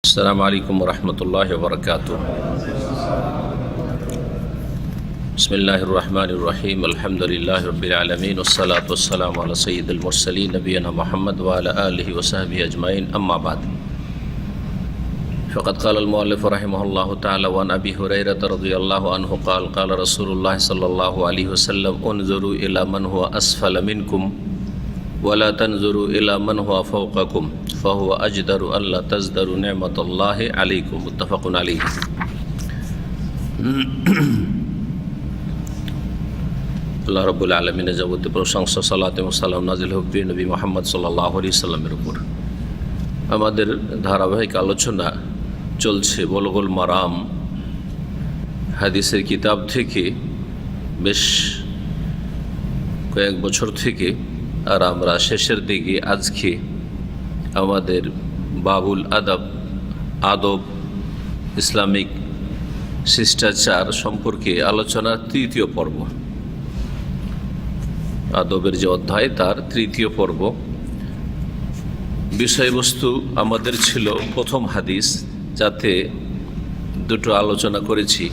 আসসালামু আলাইকুম রহমতুল্লাহি ওয়া বারাকাতুহু। বিসমিল্লাহির রহমানির রহিম। আলহামদুলিল্লাহি রাব্বিল আলামিন ওয়াসসালাতু ওয়াসসালামু আলা সাইয়্যিদিল মুরসালিন নবিয়িনা মুহাম্মদ ওয়া আলা আলিহি ওয়া সাহবিহি আজমাইন, আম্মা বাদ। ফাকাদ ক্বালাল মুআল্লিফু রাহিমাহুল্লাহু তাআলা ওয়া আন আবি হুরায়রা রাদিয়াল্লাহু আনহু ক্বাল ক্বালা রাসূলুল্লাহ সাল্লাল্লাহু আলাইহি ওয়াসাল্লাম উনজুরু ইলা মান হুয়া আসফালা মিনকুম ওয়া লা তানজুরু ইলা মান হুয়া ফাওকাকুম ফাহুয়া আজদারু আল্লা তাজদারু নি'মাতাল্লাহি আলাইকুম, মুত্তাফাকুন আলাইহি। আল্লাহ রাব্বুল আলামিনের যাবতীয় প্রশংসা, সালাত এবং সালাম নাজিল হোক প্রিয় নবী মুহাম্মদ সাল্লাল্লাহু আলাইহি সাল্লামের উপর। আমাদের ধারাবাহিক আলোচনা চলছে বুলুগুল মারাম হাদিসের কিতাব থেকে বেশ কয়েক বছর থেকে, আর আমরা শেষের দিকে আজকে আমাদের বাবুল আদব ইসলামিক শিষ্টাচার সম্পর্কে আলোচনার তৃতীয় পর্ব, আদবের যে অধ্যায় তার তৃতীয় পর্ব। বিষয়বস্তু আমাদের ছিল প্রথম হাদিস, যাতে দুটো আলোচনা করেছি,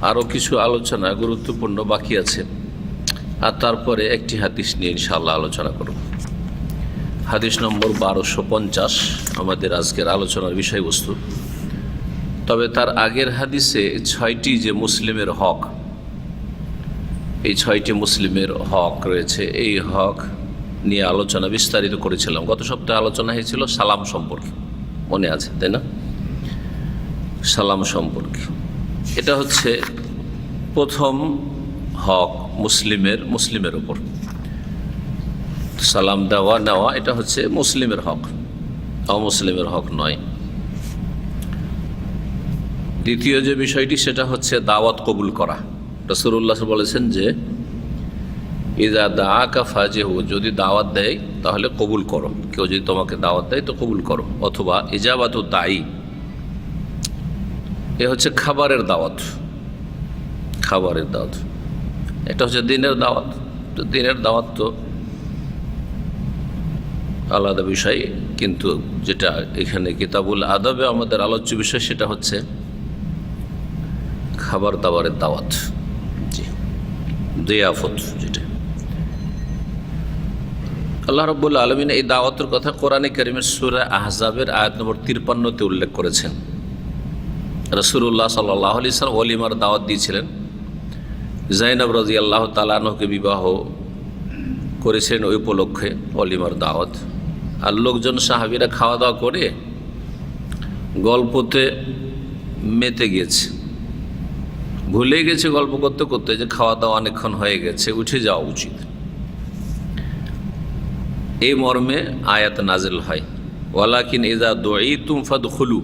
আরও কিছু আলোচনা গুরুত্বপূর্ণ বাকি আছে, আর তারপরে একটি হাদিস নিয়ে ইনশাআল্লাহ আলোচনা করব। হাদিস নম্বর 1250 আমাদের আজকের আলোচনার বিষয়বস্তু। তবে তার আগের হাদিসে 6টি যে মুসলিমের হক, এই 6টি মুসলিমের হক রয়েছে, এই হক নিয়ে আলোচনা বিস্তারিত করেছিলাম। গত সপ্তাহে আলোচনা হয়েছিল সালাম সম্পর্কে, মনে আছে তাই না? সালাম সম্পর্কে, এটা হচ্ছে প্রথম হক মুসলিমের উপর। সালাম দেওয়া নেওয়া এটা হচ্ছে মুসলিমের হক, অমুসলিমের হক নয়। দ্বিতীয় যে বিষয়টি সেটা হচ্ছে দাওয়াত কবুল করা। রাসূলুল্লাহ বলেছেন যে ইজা দাআকা ফাজিহু, যদি দাওয়াত দেয় তাহলে কবুল করো। কেউ যদি তোমাকে দাওয়াত দেয় তো কবুল করো। অথবা ইজাবাতু দাঈ, এ হচ্ছে খাবারের দাওয়াত। এটা হচ্ছে দিনের দাওয়াত। তো দিনের দাওয়াত তো আলাদা বিষয়, কিন্তু যেটা এখানে কিতাবুল আদবে আমাদের আলোচ্য বিষয় সেটা হচ্ছে খাবার দাবারের দাওয়াত, জিয়াফত যেটা। আল্লাহ রাব্বুল আলামিন এই দাওয়াতের কথা কোরআনে কারীমের সূরা আহজাবের আয়াত নম্বর 53-তে উল্লেখ করেছেন। রাসূলুল্লাহ সাল্লাল্লাহু আলাইহি ওয়াসাল্লাম ওলিমার দাওয়াত দিয়েছিলেন। যায়েনব রাদিয়াল্লাহু তাআলা আনহাকে বিবাহ করেছেন ওই উপলক্ষে ওলিমার দাওয়াত। আর লোকজন সাহাবীরা খাওয়া দাওয়া করে গল্পতে মেতে গিয়েছে, ভুলে গেছে গল্প করতে করতে যে খাওয়া দাওয়া অনেকক্ষণ হয়ে গেছে, উঠে যাওয়া উচিত। এই মর্মে আয়াত নাজিল হয়, ওয়ালাকিন ইযা দুঈতুম ফাদখুলু,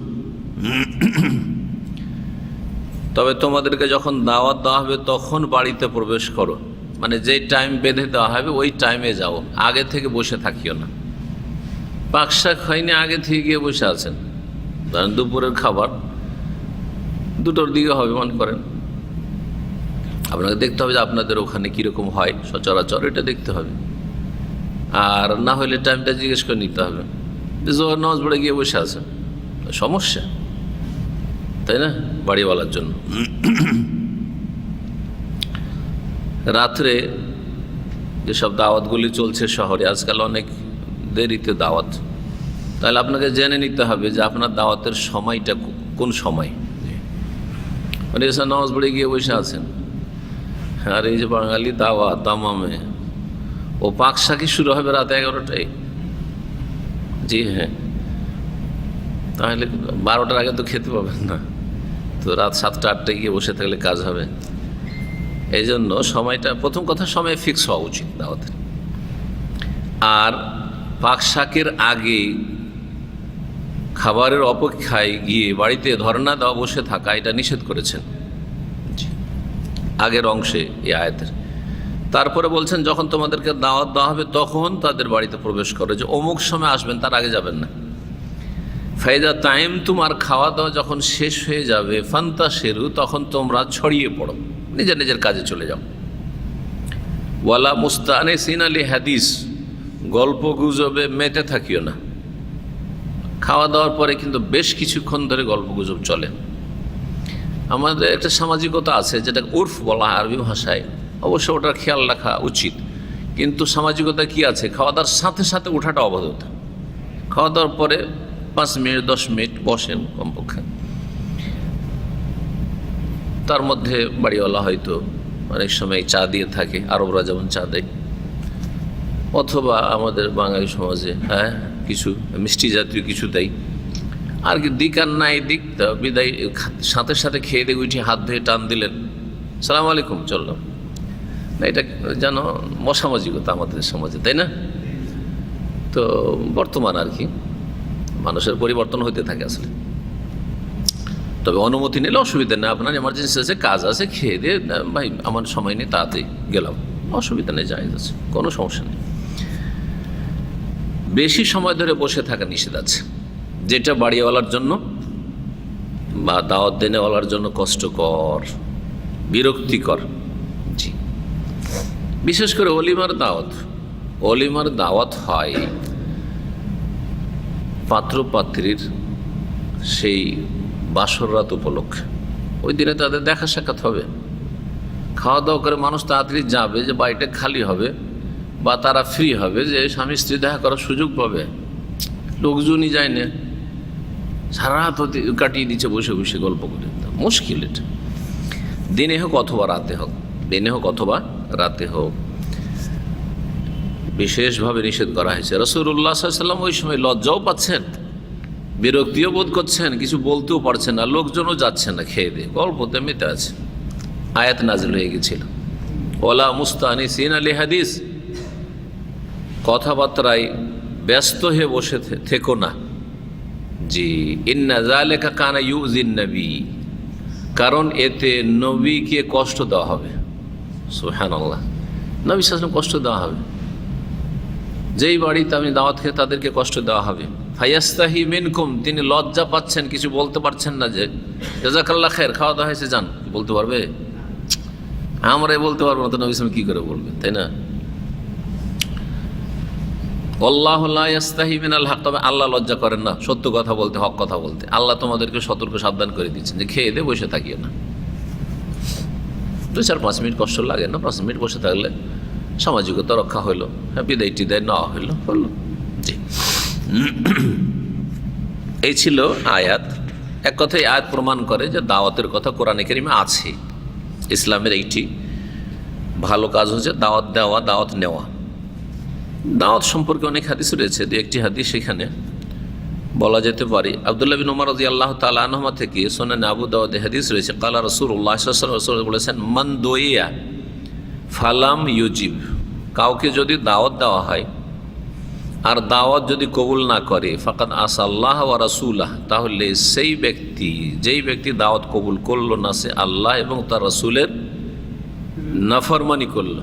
তবে তোমাদেরকে যখন দাওয়াত দেওয়া হবে তখন বাড়িতে প্রবেশ করো। মানে যেই টাইম বেঁধে দেওয়া হবে ওই টাইমে যাও, আগে থেকে বসে থাকিও না। পাকশাক হয়নি, আগে থেকে গিয়ে বসে আছেন, ধরেন দুপুরের খাবার 2টোর দিকে হবে মনে করেন, আপনাকে দেখতে হবে যে আপনাদের ওখানে কীরকম হয় সচরাচর, এটা দেখতে হবে। আর না হলে টাইমটা জিজ্ঞেস করে নিতে হবে। জোহর নামাজ পড়ে গিয়ে বসে আছেন, সমস্যা, তাই না? বাড়িওয়ালার জন্য রাত্রে যেসব দাওয়াতগুলি চলছে শহরে আজকাল, অনেক দেরিতে দাওয়াত, তাহলে আপনাকে জেনে নিতে হবে যে আপনার দাওয়াতের সময়টা কোন সময়। মানে এসব নামাজ পড়ে গিয়ে বসে আছেন, আর এই যে বাঙালি দাওয়াত তামামে, ও পাকশাকি শুরু হবে রাত 11টায়। জি হ্যাঁ, তাহলে 12টার আগে তো খেতে পাবেন না, তো রাত 7টা 8টায় গিয়ে বসে থাকলে কাজ হবে। এই জন্য সময়টা, প্রথম কথা সময় ফিক্স হওয়া উচিত দাওয়াতের। আর পাকশাকের আগে খাবারের অপেক্ষায় গিয়ে বাড়িতে ধর্ণা দেওয়া, বসে থাকা, এটা নিষেধ করেছেন আগের অংশে এই আয়াতের। তারপরে বলছেন যখন তোমাদেরকে দাওয়াত দেওয়া হবে তখন তাদের বাড়িতে প্রবেশ করো, যে অমুক সময় আসবেন, তার আগে যাবেন না। ফাইদা টাইম, তোমার খাওয়া দাওয়া যখন শেষ হয়ে যাবে, ফান্তাশিরু, তখন তোমরা ছড়িয়ে পড়ো, নিজের নিজের কাজে চলে যাও। ওয়ালা মুস্তানিসিনা লিহাদিস, গল্প গুজবে মেতে থাকিও না। খাওয়া দাওয়ার পরে কিন্তু বেশ কিছুক্ষণ ধরে গল্পগুজব চলে। আমাদের একটা সামাজিকতা আছে, যেটা উর্ফ বলা হয় আরবি ভাষায়, অবশ্য ওটার খেয়াল রাখা উচিত। কিন্তু সামাজিকতা কি আছে, খাওয়া দাওয়ার সাথে সাথে ওঠাটা অবাধ্যতা। খাওয়া দাওয়ার পরে 5 মিনিট 10 মিনিট বসেন কমপক্ষে। তার মধ্যে বাড়িওয়ালা হয়তো অনেক সময় চা দিয়ে থাকে, আরবরা যেমন চা দেয়, অথবা আমাদের বাঙালি সমাজে কিছু মিষ্টি জাতীয় কিছু দেয়। আর কি দিক আর নাই দিক, তা বিদায় সাথে সাথে খেয়ে দিয়ে উঠে হাত ধুয়ে টান দিলেন, সালাম আলাইকুম, চললাম। এটা যেন অসামাজিকতা আমাদের সমাজে, তাই না? তো বর্তমান আর কি মানুষের পরিবর্তন হতে থাকে আসলে। তবে অনুমতি নিলে অসুবিধা নেই, আপনার এমার্জেন্সি আছে, কাজ আছে, খেয়ে দিয়ে ভাই আমার সময় নেই, তাড়াতাড়ি গেলাম, অসুবিধা নেই, জায়েজ আছে, কোনো সমস্যা নেই। বেশি সময় ধরে বসে থাকা নিষেধ আছে, যেটা বাড়িওয়ালার জন্য বা দাওয়াত দেনেওয়ালার জন্য কষ্টকর, বিরক্তিকর। জি, বিশেষ করে অলিমার দাওয়াত হয় পাত্রপাত্রীর সেই বাসর রাত উপলক্ষে। ওই দিনে তাদের দেখা সাক্ষাৎ হবে, খাওয়া দাওয়া করে মানুষ তাড়াতাড়ি যাবে, যে বাড়িটা খালি হবে বা তারা ফ্রি হবে, যে স্বামী স্ত্রী দেখা করার সুযোগ পাবে। লোকজনই যায় না, সারা রাত কাটিয়ে দিচ্ছে বসে বসে গল্প করে। মুশকিল এটা, দিনে হোক অথবা রাতে হোক, বিশেষভাবে নিষেধ করা হয়েছে। রাসূলুল্লাহ সাল্লাল্লাহু আলাইহি ওয়াসাল্লাম ওই সময় লজ্জাও পাচ্ছেন, বিরক্তিও বোধ করছেন, কিছু বলতেও পারছেন না, লোকজনও যাচ্ছে না, খেয়ে দিয়ে গল্পতে মেতে আছে। আয়াত নাজিল হয়ে গেছিল, ওয়ালা মুস্তানিসিনা লিহাদিস, কথাবার্তায় ব্যস্ত হয়ে বসে থেকো না। জি, ইন্না যালিকা কানা ইউজিন নবী, কারণ এতে নবীকে কষ্ট দেওয়া হবে। সুবহানাল্লাহ, নবী সাল্লাল্লাহু আলাইহি ওয়াসাল্লাম কষ্ট দেওয়া হবে, যেই বাড়িতে আমি দাওয়াত খেয়ে তাদেরকে কষ্ট দেওয়া হবে। ফায়াস্তাহি মিনকুম, তিনি লজ্জা পাচ্ছেন, কিছু বলতে পারছেন না, যে জাযাকাল্লাহ খায়ের, খাওয়া দাওয়া হয়েছে, যান। বলতে পারবে? আমরাই বলতে পারবো না, তো নবী সাল্লাল্লাহু আলাইহি ওয়াসাল্লাম কি করে বলবেন, তাই না? আল্লাহু লা ইয়াস্তাহি মিনাল হক, তবে আল্লাহ লজ্জা করেন না সত্য কথা বলতে, হক কথা বলতে। আল্লাহ তোমাদেরকে সতর্ক সাবধান করে দিচ্ছেন যে খেয়ে দিয়ে বসে থাকিও না। 2-4-5 মিনিট কষ্ট লাগে না, 5 মিনিট বসে থাকলে সামাজিকতা রক্ষা হইলো, বিদায় টিদায় নেওয়া হলো। জি, এই ছিল আয়াত। এক কথায় আয়াত প্রমাণ করে যে দাওয়াতের কথা কোরআনে কারিমে আছে। ইসলামের এইটি ভালো কাজ হচ্ছে দাওয়াত দেওয়া, দাওয়াত নেওয়া। দাওয়াত সম্পর্কে অনেক হাদিস রয়েছে, দু একটি হাদিস সেখানে বলা যেতে পারে। আব্দুল্লাহ বিন উমর রাদিয়াল্লাহু তাআলা আনহুমা থেকে সুনান আবু দাউদে হাদিস রয়েছে, ক্বালা রাসূলুল্লাহ সাল্লাল্লাহু আলাইহি ওয়াসাল্লাম বলেছেন, মান দুইয়া ফালাম ইউজিব, কাউকে যদি দাওয়াত দেওয়া হয় আর দাওয়াত যদি কবুল না করে, ফাকাদ আসাল্লাহ ওয়া রাসূলাহ, তাহলে যেই ব্যক্তি দাওয়াত কবুল করলো না, সে আল্লাহ এবং তার রাসূলের নাফরমানি করলো,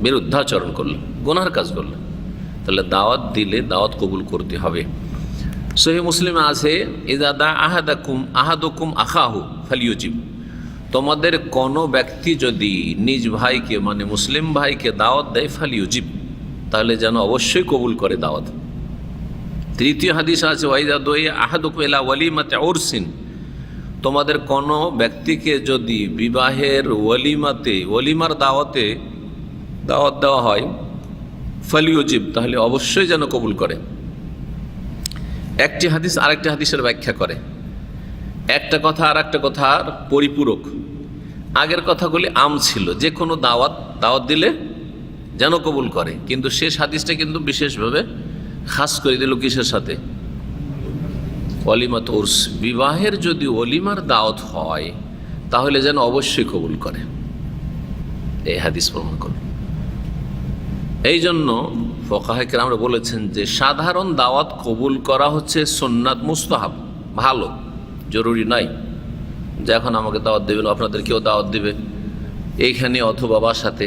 বিরুদ্ধাচরণ করলো, গুনাহর কাজ করলো। তাহলে দাওয়াত দিলে দাওয়াত কবুল করতে হবে। সহিহ মুসলিমে আছে, ইযা দা আহাদুকুম আখাহু ফালিউজিব, তোমাদের কোনো ব্যক্তি যদি নিজ ভাইকে মানে মুসলিম ভাইকে দাওয়াত দেয়, ফালিউজিব, তাহলে যেন অবশ্যই কবুল করে দাওয়াত। তৃতীয় হাদিস আছে, ওয়াইদা দুইয়া আহাদুকুম ইলা ওয়ালিমাতি উরসিন, তোমাদের কোনো ব্যক্তিকে যদি বিবাহের ওয়ালিমার দাওয়াত দেওয়া হয়, ফালিউজিব, তাহলে অবশ্যই যেন কবুল করে। একটি হাদিস আরেকটি হাদিসের ব্যাখ্যা করে, একটা কথা আর একটা কথার পরিপূরক। আগের কথাগুলি আম ছিল, যে কোনো দাওয়াত দিলে যেন কবুল করে, কিন্তু শেষ হাদিসটা কিন্তু বিশেষভাবে খাস করে দিল কিসের সাথে? ওয়ালিমাত উরস, বিবাহের যদি ওয়ালিমার দাওয়াত হয় তাহলে যেন অবশ্যই কবুল করে। এই হাদিস প্রমাণ করে। এই জন্য ফুকাহা কিরামরা বলেছেন যে সাধারণ দাওয়াত কবুল করা হচ্ছে সুন্নাত, মুস্তাহাব, ভালো, জরুরি নাই যে এখন আমাকে দাওয়াত দেবেন, আপনাদের কেউ দাওয়াত দেবে এইখানে অথবা বাসাতে,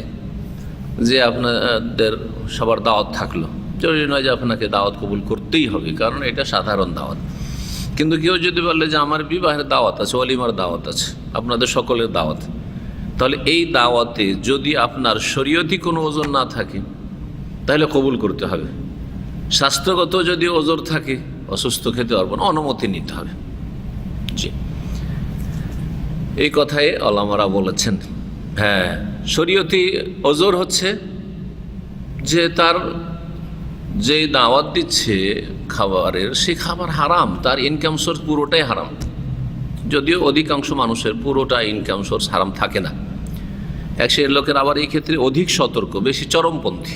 যে আপনাদের সবার দাওয়াত থাকলো, জরুরি নয় যে আপনাকে দাওয়াত কবুল করতেই হবে, কারণ এটা সাধারণ দাওয়াত। কিন্তু কেউ যদি বলে যে আমার বিবাহের দাওয়াত আছে, ওয়ালিমার দাওয়াত আছে, আপনাদের সকলের দাওয়াত, তাহলে এই দাওয়াতে যদি আপনার শরীয়তি কোনো ওজর না থাকে তাহলে কবুল করতে হবে। স্বাস্থ্যগত যদি ওজর থাকে অসুস্থ খেতে পারবো না, অনুমতি নিতে হবে। জি, এই কথাই ওলামারা বলেছেন। হ্যাঁ, শরীয়তি ওজর হচ্ছে যে তার যে দাওয়াত দিচ্ছে খাবারের, সেই খাবার হারাম, তার ইনকাম সোর্স পুরোটাই হারাম। যদিও অধিকাংশ মানুষের পুরোটা ইনকাম সোর্স হারাম থাকে না। এক শ্রেণীর লোকের আবার এই ক্ষেত্রে অধিক সতর্ক, বেশি চরমপন্থী।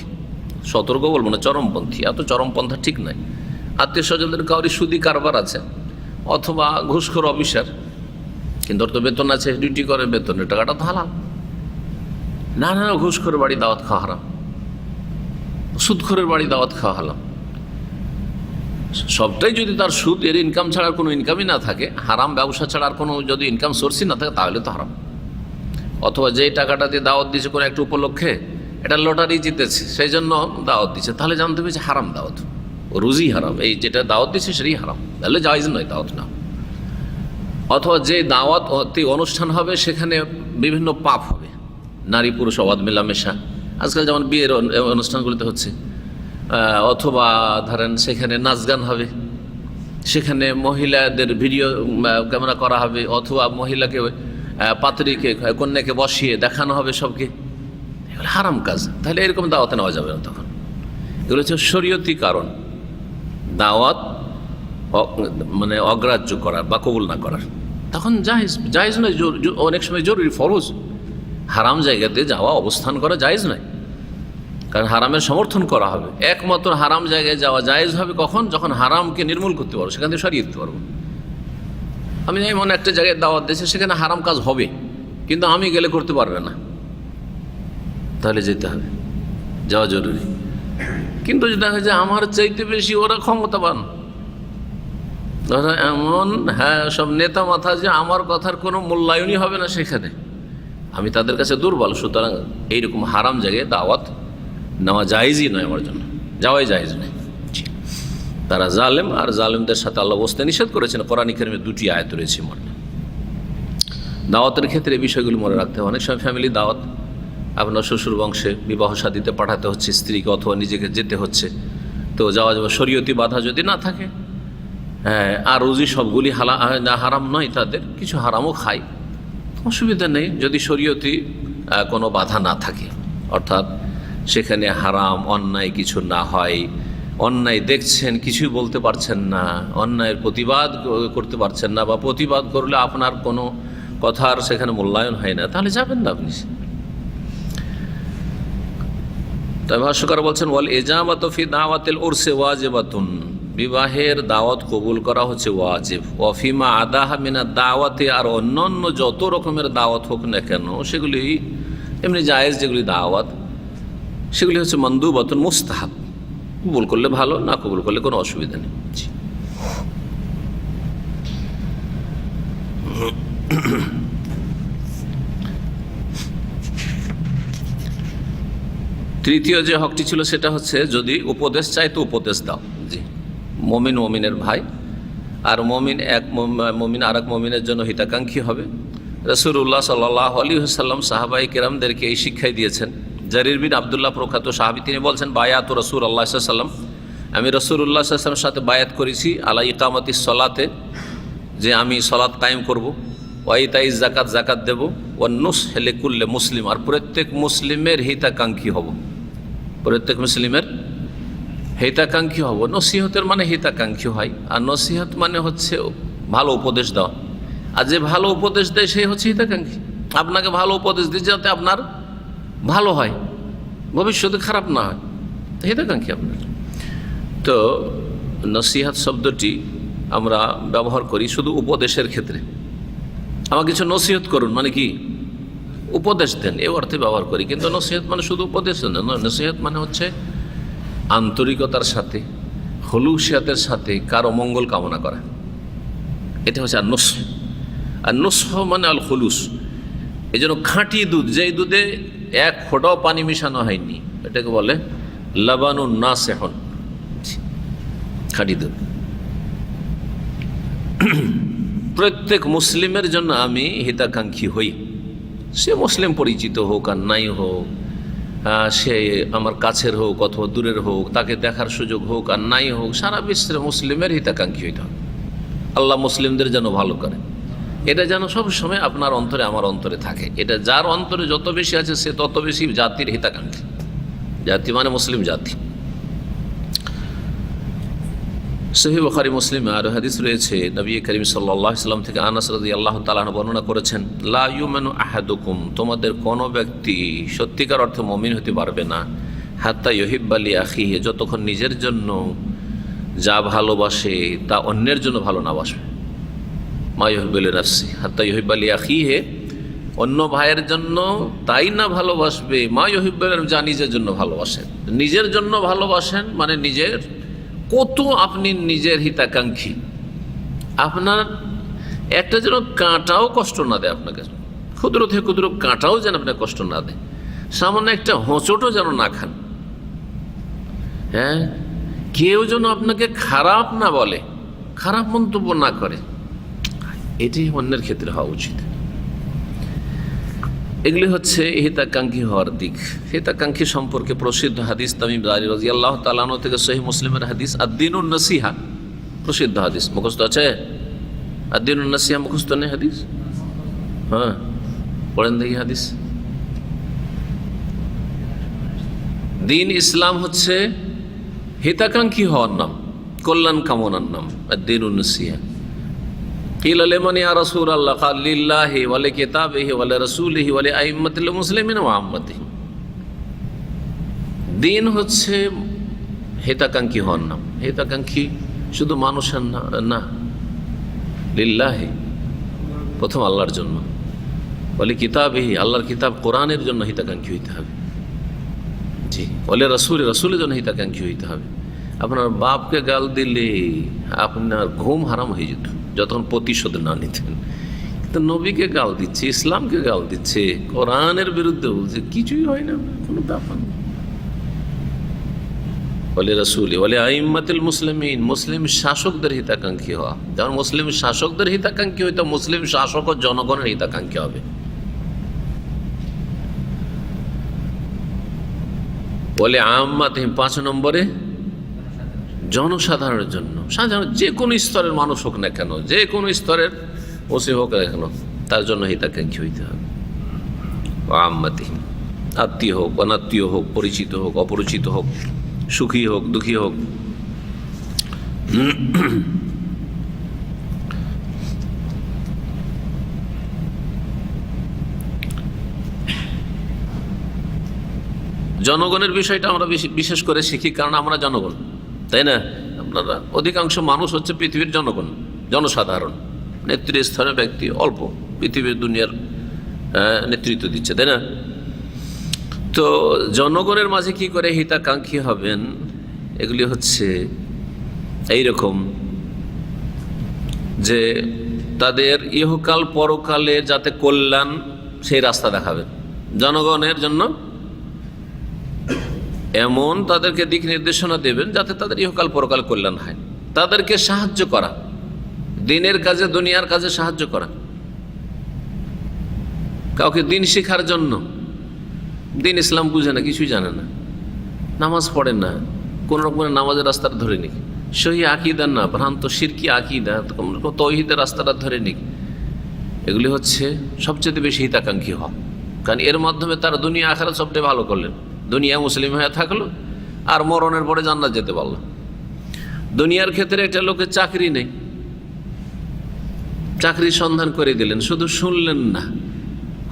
সতর্ক বলবো না, চরমপন্থী। এত চরমপন্থা ঠিক নয়। আত্মীয় স্বজনদের কাউরি সুদি কারবার আছে, অথবা ঘুষখোর অফিসার, কিন্তু ওর তো বেতন আছে, ডিউটি করে, বেতনের টাকাটা তো হালাল। না না, ঘুষখোরের বাড়ি দাওয়াত খাওয়া হারাম, সুদখোরের বাড়ি দাওয়াত খাওয়া হারাম। সবটাই যদি তার সুদ, এর ইনকাম ছাড়া কোনো ইনকামই না থাকে, হারাম ব্যবসা ছাড়া আর কোনো যদি ইনকাম সোর্সই না থাকে, তাহলে তো হারাম। অথবা যেই টাকাটা দিয়ে দাওয়াত দিচ্ছে কোনো একটা উপলক্ষে, এটা লটারি জিতেছে সেই জন্য দাওয়াত দিচ্ছে, তাহলে জানতে হবে যে হারাম দাওয়াত, রুজি হারাম, এই যেটা দাওয়াত দিচ্ছে সেটাই হারাম, তাহলে জায়েজ নয় দাওয়াত না। অথবা যে দাওয়াত অনুষ্ঠান হবে সেখানে বিভিন্ন পাপ হবে, নারী পুরুষ অবাধ মেলামেশা, আজকাল যেমন বিয়ের অনুষ্ঠানগুলিতে হচ্ছে। অথবা ধরেন সেখানে নাচ গান হবে, সেখানে মহিলাদের ভিডিও ক্যামেরা করা হবে, অথবা মহিলাকে পাত্রীকে কন্যাকে বসিয়ে দেখানো হবে সবকে, এগুলো হারাম কাজ। তাহলে এরকম দাওয়াতে নেওয়া যাবে না। তখন এগুলো হচ্ছে শরীয়তি কারণ, দাওয়াত মানে অগ্রাহ্য করার বা কবুল না করার, তখন জায়েজ। জায়েজ নয়, অনেক সময় জরুরি, ফরজ। হারাম জায়গাতে যাওয়া, অবস্থান করা জায়েজ নয়, কারণ হারামের সমর্থন করা হবে। একমাত্র হারাম জায়গায় যাওয়া জায়েজ হবে কখন? যখন হারামকে নির্মূল করতে পারবো, সেখান থেকে সরিয়ে দিতে পারবো। আমি এমন একটা জায়গায় দাওয়াত দিয়েছি, সেখানে হারাম কাজ হবে, কিন্তু আমি গেলে করতে পারবে না, তাহলে যেতে হবে, যাওয়া জরুরি। কিন্তু যদি দেখা যায় আমার চাইতে বেশি ওরা ক্ষমতাবান, ওরা এমন, হ্যাঁ, সব নেতা মাথা, যে আমার কথার কোনো মূল্যায়নই হবে না সেখানে, আমি তাদের কাছে দুর্বল, সুতরাং এইরকম হারাম জায়গায় দাওয়াত নেওয়া জায়েজই নয়, আমার জন্য যাওয়াই জায়েজ নয়। তারা জালেম, আর জালেমদের সাথে আল্লাহ বসতে নিষেধ করেছেন। কোরআন কারীমে দুটি আয়াত রয়েছে মনে। দাওয়াতের ক্ষেত্রে এই বিষয়গুলি মনে রাখতে হবে। অনেক সময় ফ্যামিলি দাওয়াত, আপনার শ্বশুর বংশে বিবাহ শাদীতে পাঠাতে হচ্ছে স্ত্রীকে, অথবা নিজেকে যেতে হচ্ছে, তো যাওয়া যাবে, শরীয়তি বাধা যদি না থাকে। হ্যাঁ, আর রুজি সবগুলি হারাম নয়, তাদের কিছু হারামও খায়, অসুবিধা নেই, যদি শরীয়তি কোনো বাধা না থাকে, অর্থাৎ সেখানে হারাম অন্যায় কিছু না হয়। অন্যায় দেখছেন, কিছুই বলতে পারছেন না, অন্যায়ের প্রতিবাদ করতে পারছেন না, বা প্রতিবাদ করলে আপনার কোনো কথার সেখানে মূল্যায়ন হয় না, তাহলে যাবেন না আপনি। তাই ভাষ্যকার বলছেন, ওয়াল ইজাবাত ফি দাওয়াতিল উরসি ওয়াজিবাতুন, বিবাহের দাওয়াত কবুল করা হচ্ছে ওয়াজিব। ওয়া ফিমা আদাহা মিনাদ দাওয়াতি, আর অন্যান্য যত রকমের দাওয়াত হোক না কেন, সেগুলি এমনি জায়েজ, যেগুলি দাওয়াত সেগুলি হচ্ছে মানদুবাতুন, মুস্তাহাব। কবুল করলে ভালো, না কবুল করলে কোনো অসুবিধা নেই। তৃতীয় যে হকটি ছিল সেটা হচ্ছে, যদি উপদেশ চাই তো উপদেশ দাও। জি, মমিন মমিনের ভাই, আর মমিন আর এক মমিনের জন্য হিতাকাঙ্ক্ষী হবে। রাসূলুল্লাহ সাল্লাল্লাহু আলাইহি ওয়াসাল্লাম সাহাবায়ে কেরামদেরকে এই শিক্ষাই দিয়েছেন। জারির বিন আব্দুল্লাহ প্রখ্যাত সাহাবী, তিনি বলছেন, বায়াতু রাসূলুল্লাহ সাল্লাল্লাহু আলাইহি ওয়াসাল্লাম, আমি রাসূলুল্লাহ সাল্লাল্লাহু আলাইহি ওয়াসাল্লামের সাথে বায়াত করেছি, আলা ইকামাতিস সলাতে, যে আমি সলাত কায়েম করব, ওয়া ইতাইজ যাকাত, যাকাত দেব, ওয়ান নুসহ লিকুল্লি মুসলিম, আর প্রত্যেক মুসলিমের হিতাকাঙ্ক্ষী হব, প্রত্যেক মুসলিমের হিতাকাঙ্ক্ষী হব। নসিহতের মানে হিতাকাঙ্ক্ষী হয়, আর নসিহত মানে হচ্ছে ভালো উপদেশ দেওয়া, আর যে ভালো উপদেশ দেয় সেই হচ্ছে হিতাকাঙ্ক্ষী। আপনাকে ভালো উপদেশ দিই যাতে আপনার ভালো হয়, ভবিষ্যতে খারাপ না হয়, হিতাকাঙ্ক্ষী আপনার। তো নসিহত শব্দটি আমরা ব্যবহার করি শুধু উপদেশের ক্ষেত্রে। আমাকে কিছু নসিহত করুন মানে কি, উপদেশ দেন, এই অর্থে ব্যবহার করি। কিন্তু নসিহত মানে শুধু উপদেশ দেন না, নসিহত মানে হচ্ছে আন্তরিকতার সাথে, খুলুসিয়াতের সাথে কারো মঙ্গল কামনা করা, এটা হচ্ছে আর নসহ। আর নসহ মানে আল খুলুস। এই জন্য খাঁটি দুধ, যেই দুধে এক ফোঁটাও পানি মিশানো হয়নি, এটাকে বলে লাবানুন নাসিহুন, খাঁটি দুধ। প্রত্যেক মুসলিমের জন্য আমি হিতাকাঙ্ক্ষী হই, সে মুসলিম পরিচিত হোক আর নাই হোক, সে আমার কাছের হোক অথবা দূরের হোক, তাকে দেখার সুযোগ হোক আর নাই হোক, সারা বিশ্বের মুসলিমের হিতাকাঙ্ক্ষী হইতে হবে। আল্লাহ মুসলিমদের যেন ভালো করে, এটা যেন সবসময় আপনার অন্তরে আমার অন্তরে থাকে। এটা যার অন্তরে যত বেশি আছে সে তত বেশি জাতির হিতাকাঙ্ক্ষী। জাতি মানে মুসলিম জাতি। সহিহ বুখারী মুসলিমে আরো হাদিস রয়েছে, নবী করিম সাল্লাল্লাহু আলাইহি ওয়াসাল্লাম থেকে আনাস রাদিয়াল্লাহু তাআলা আনহু বর্ণনা করেছেন, লা ইউমিনু আহাদুকুম, তোমাদের কোনো ব্যক্তি সত্যিকার অর্থে মুমিন হতে পারবে না, হাত্তা ইউহিব্বা লি আখিহি, যতক্ষণ নিজের জন্য যা ভালোবাসে তা অন্যের জন্য ভালো না বাসবে। মা ইউহিব্বু লি নাফসি হাত্তা ইউহিব্বা লি আখিহি, অন্য ভাইয়ের জন্য তাই না ভালোবাসবে, মা ইউহিব্বু যা নিজের জন্য ভালোবাসেন। নিজের জন্য ভালোবাসেন মানে নিজের কত আপনি নিজের হিতাকাঙ্ক্ষী, আপনার একটা যেন কাঁটাও কষ্ট না দেয় আপনাকে, ক্ষুদ্র থেকে ক্ষুদ্র কাঁটাও যেন আপনাকে কষ্ট না দেয়, সামান্য একটা হোঁচটও যেন না খান, হ্যাঁ, কেউ যেন আপনাকে খারাপ না বলে, খারাপ মন্তব্য না করে, এটি অন্যের ক্ষেত্রে হওয়া উচিত। এগুলি হচ্ছে হিতাকাঙ্ক্ষী হওয়ার দিক। হিতাকাঙ্ক্ষী সম্পর্কে প্রসিদ্ধ হাদিস তামিম দারি রাদিয়াল্লাহু তাআলা আনহু থেকে সহিহ মুসলিমের হাদিস আদ-দীনুন নাসিহা, প্রসিদ্ধ হাদিস, মুখস্থ আছে? আদ-দীনুন নাসিহা মুখস্থ নেই হাদিস? হ্যাঁ, পড়েন দেখি হাদিস। দিন ইসলাম হচ্ছে হিতাকাঙ্ক্ষী হওয়ার নাম, কল্যাণ কামনার নাম। আদ-দীনুন নাসিহা। কিল লিমান ইয়া রাসূলুল্লাহ, ক্বাল লিল্লাহি ওয়া লিকিতাবিহি ওয়া লিরাসূলিহি ওয়া লিআইম্মাতিল মুসলিমিন ওয়া আম্মাতিহি। দিন হচ্ছে হিতাকাঙ্ক্ষী হওয়ার নাম। হিতাকাঙ্ক্ষী শুধু মানুষের না, লিল্লাহি, প্রথম আল্লাহর জন্য, ওয়া লিকিতাবিহি, আল্লাহর কিতাব কোরআনের জন্য হিতাকাঙ্ক্ষী হইতে হবে। জি, ওয়া লিরাসূলি, রাসূলের জন্য হিতাকাঙ্ক্ষী হইতে হবে। আপনার বাপকে গাল দিলে আপনার ঘুম হারাম হয়ে যেত যতক্ষণ প্রতিশোধ না নিতেন। কিন্তু নবীকে গাল দিচ্ছে, ইসলামকে গাল দিচ্ছে, কোরআনের বিরুদ্ধে বলছে, কিছুই হয় না, কোনো ব্যাপার না। বলে রাসূলি বলে আইম্মাতুল মুসলিমিন, মুসলিম শাসকদের হিতাকাঙ্ক্ষী হওয়া। যেমন মুসলিম শাসকদের হিতাকাঙ্ক্ষী হইতো, মুসলিম শাসক ও জনগণের হিতাকাঙ্ক্ষী হবে। বলে আম্মাতিহিম, 5 নম্বরে জনসাধারণের জন্য, সাধারণ যে কোনো স্তরের মানুষ হোক না কেন, যে কোনো স্তরের ওসি হোক না কেন, তার জন্য হিতাকাঙ্ক্ষী হইতে হবে। আম্মাতিহিম, আত্মীয় হোক অনাত্মীয় হোক, পরিচিত হোক অপরিচিত হোক, সুখী হোক দুঃখী হোক। জনগণের বিষয়টা আমরা বিশেষ করে শিখি, কারণ আমরা জনগণ, তাই না? আপনারা অধিকাংশ মানুষ হচ্ছে পৃথিবীর জনগণ, জনসাধারণ, নেতৃস্থানীয় ব্যক্তি অল্প, পৃথিবীর দুনিয়ার নেতৃত্ব দিচ্ছে, তাই না? তো জনগণের মাঝে কি করে হিতাকাঙ্ক্ষী হবেন, এগুলি হচ্ছে এইরকম যে তাদের ইহকাল পরকালে যাতে কল্যাণ, সেই রাস্তা দেখাবেন। জনগণের জন্য এমন তাদেরকে দিক নির্দেশনা দেবেন যাতে তাদের ইহকাল পরকাল কল্যাণ হয়। তাদেরকে সাহায্য করা, দিনের কাজে দুনিয়ার কাজে সাহায্য করা। কাউকে দিন শিখার জন্য, দিন ইসলাম বুঝে না, কিছুই জানে না, নামাজ পড়ে না, কোন রকমের নামাজের রাস্তাটা ধরে নিক, সহি আকিদা না, ভ্রান্ত শিরকি আকিদা, তৌহিদের রাস্তাটা ধরে নিক, এগুলি হচ্ছে সবচেয়ে বেশি হিতাকাঙ্ক্ষী হওয়া। কারণ এর মাধ্যমে তারা দুনিয়া আখিরাত সবটাই ভালো করলেন। দুনিয়া মুসলিম হয়ে থাকলো আর মরণের পরে জান্নাত যেতে পারলো। দুনিয়ার ক্ষেত্রে একটা লোকের চাকরি নেই, চাকরির সন্ধান করে দিলেন, শুধু শুনলেন না,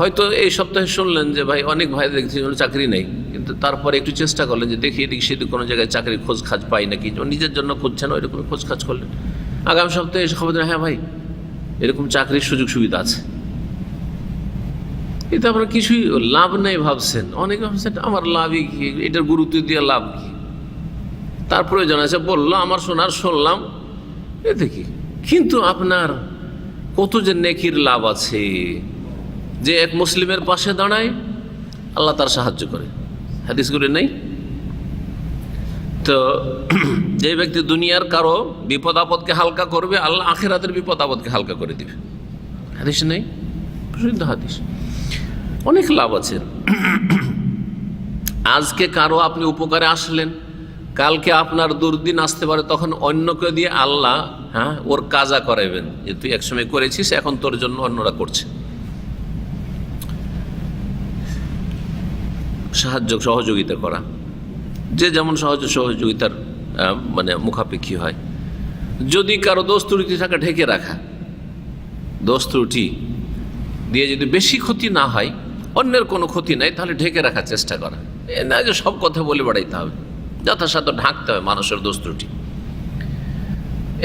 হয়তো এই সপ্তাহে শুনলেন যে ভাই অনেক ভাই দেখছি চাকরি নেই, কিন্তু তারপরে একটু চেষ্টা করলেন যে দেখি এদিক সেদিক কোনো জায়গায় চাকরির খোঁজ খাজ পাই নাকি, নিজের জন্য খুঁজছেন, ওইরকম খোঁজ খাজ করলেন। আগামী সপ্তাহে এসে খবর দেন, হ্যাঁ ভাই এরকম চাকরির সুযোগ সুবিধা আছে। কিন্তু আপনার কিছুই লাভ নেই ভাবছেন, অনেকে ভাবছেন আমার লাভই কি, এটার গুরুত্ব দিয়ে লাভ কি, তার প্রয়োজন আছে বললো, আমার শোনার শুনলাম, এতে কি। কিন্তু আপনার কত যে নেকির লাভ আছে, যে এক মুসলিমের পাশে দাঁড়ায় আল্লাহ তার সাহায্য করে, হাদিসগুলি নেই তো? যে ব্যক্তি দুনিয়ার কারো বিপদ আপদকে হালকা করবে, আল্লাহ আখিরাতের বিপদ আপদকে হালকা করে দিবে, হাদিস নেই? প্রসিদ্ধ হাদিস, অনেক লাভ আছে। আজকে কারো আপনি উপকারে আসলেন, কালকে আপনার দুর্দিন আসতে পারে, তখন অন্যকে দিয়ে আল্লাহ ওর কাজা করাবেন যে তুই একসময় করেছিস, এখন তোর জন্য অন্যরা করছে। সাহায্য সহযোগিতা করা, যে যেমন সহযোগিতার মানে মুখাপেক্ষী হয়। যদি কারো দোষ ত্রুটি থাকে ঢেকে রাখা, দোষ ত্রুটি দিয়ে যদি বেশি ক্ষতি না হয়, অন্যের কোনো ক্ষতি নাই, তাহলে ঢেকে রাখার চেষ্টা করা। এ না যে সব কথা বলে বেড়াইতে হবে, যথাসাধ্য ঢাকতে হবে মানুষের দোষ ত্রুটি।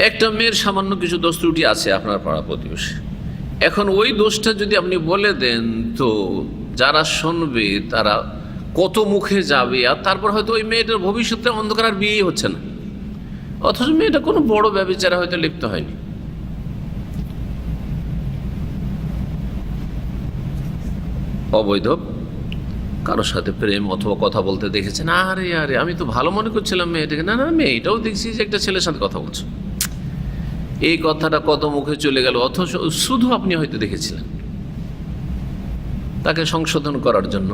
একটা মেয়ের সামান্য কিছু দোষ ত্রুটি আছে আপনার পাড়া প্রতিবেশী, এখন ওই দোষটা যদি আপনি বলে দেন তো যারা শুনবে তারা কত মুখে যাবে, আর তারপর হয়তো ওই মেয়েটার ভবিষ্যতে অন্ধকার আর বিয়ে হচ্ছে না, অথচ মেয়েটা কোনো বড় ব্যভিচারে হয়তো লিপ্ত হয়নি। অবৈধ কারোর সাথে প্রেম অথবা কথা বলতে দেখেছেন, আরে আরে আমি তো ভালো মনে করছিলাম মেয়েটাকে, না না মেয়েটাও দেখছি যে একটা ছেলের সাথে কথা বলছে। এই কথাটা কত মুখে চলে গেল, অথচ শুধু আপনি হয়তো দেখেছিলেন। তাকে সংশোধন করার জন্য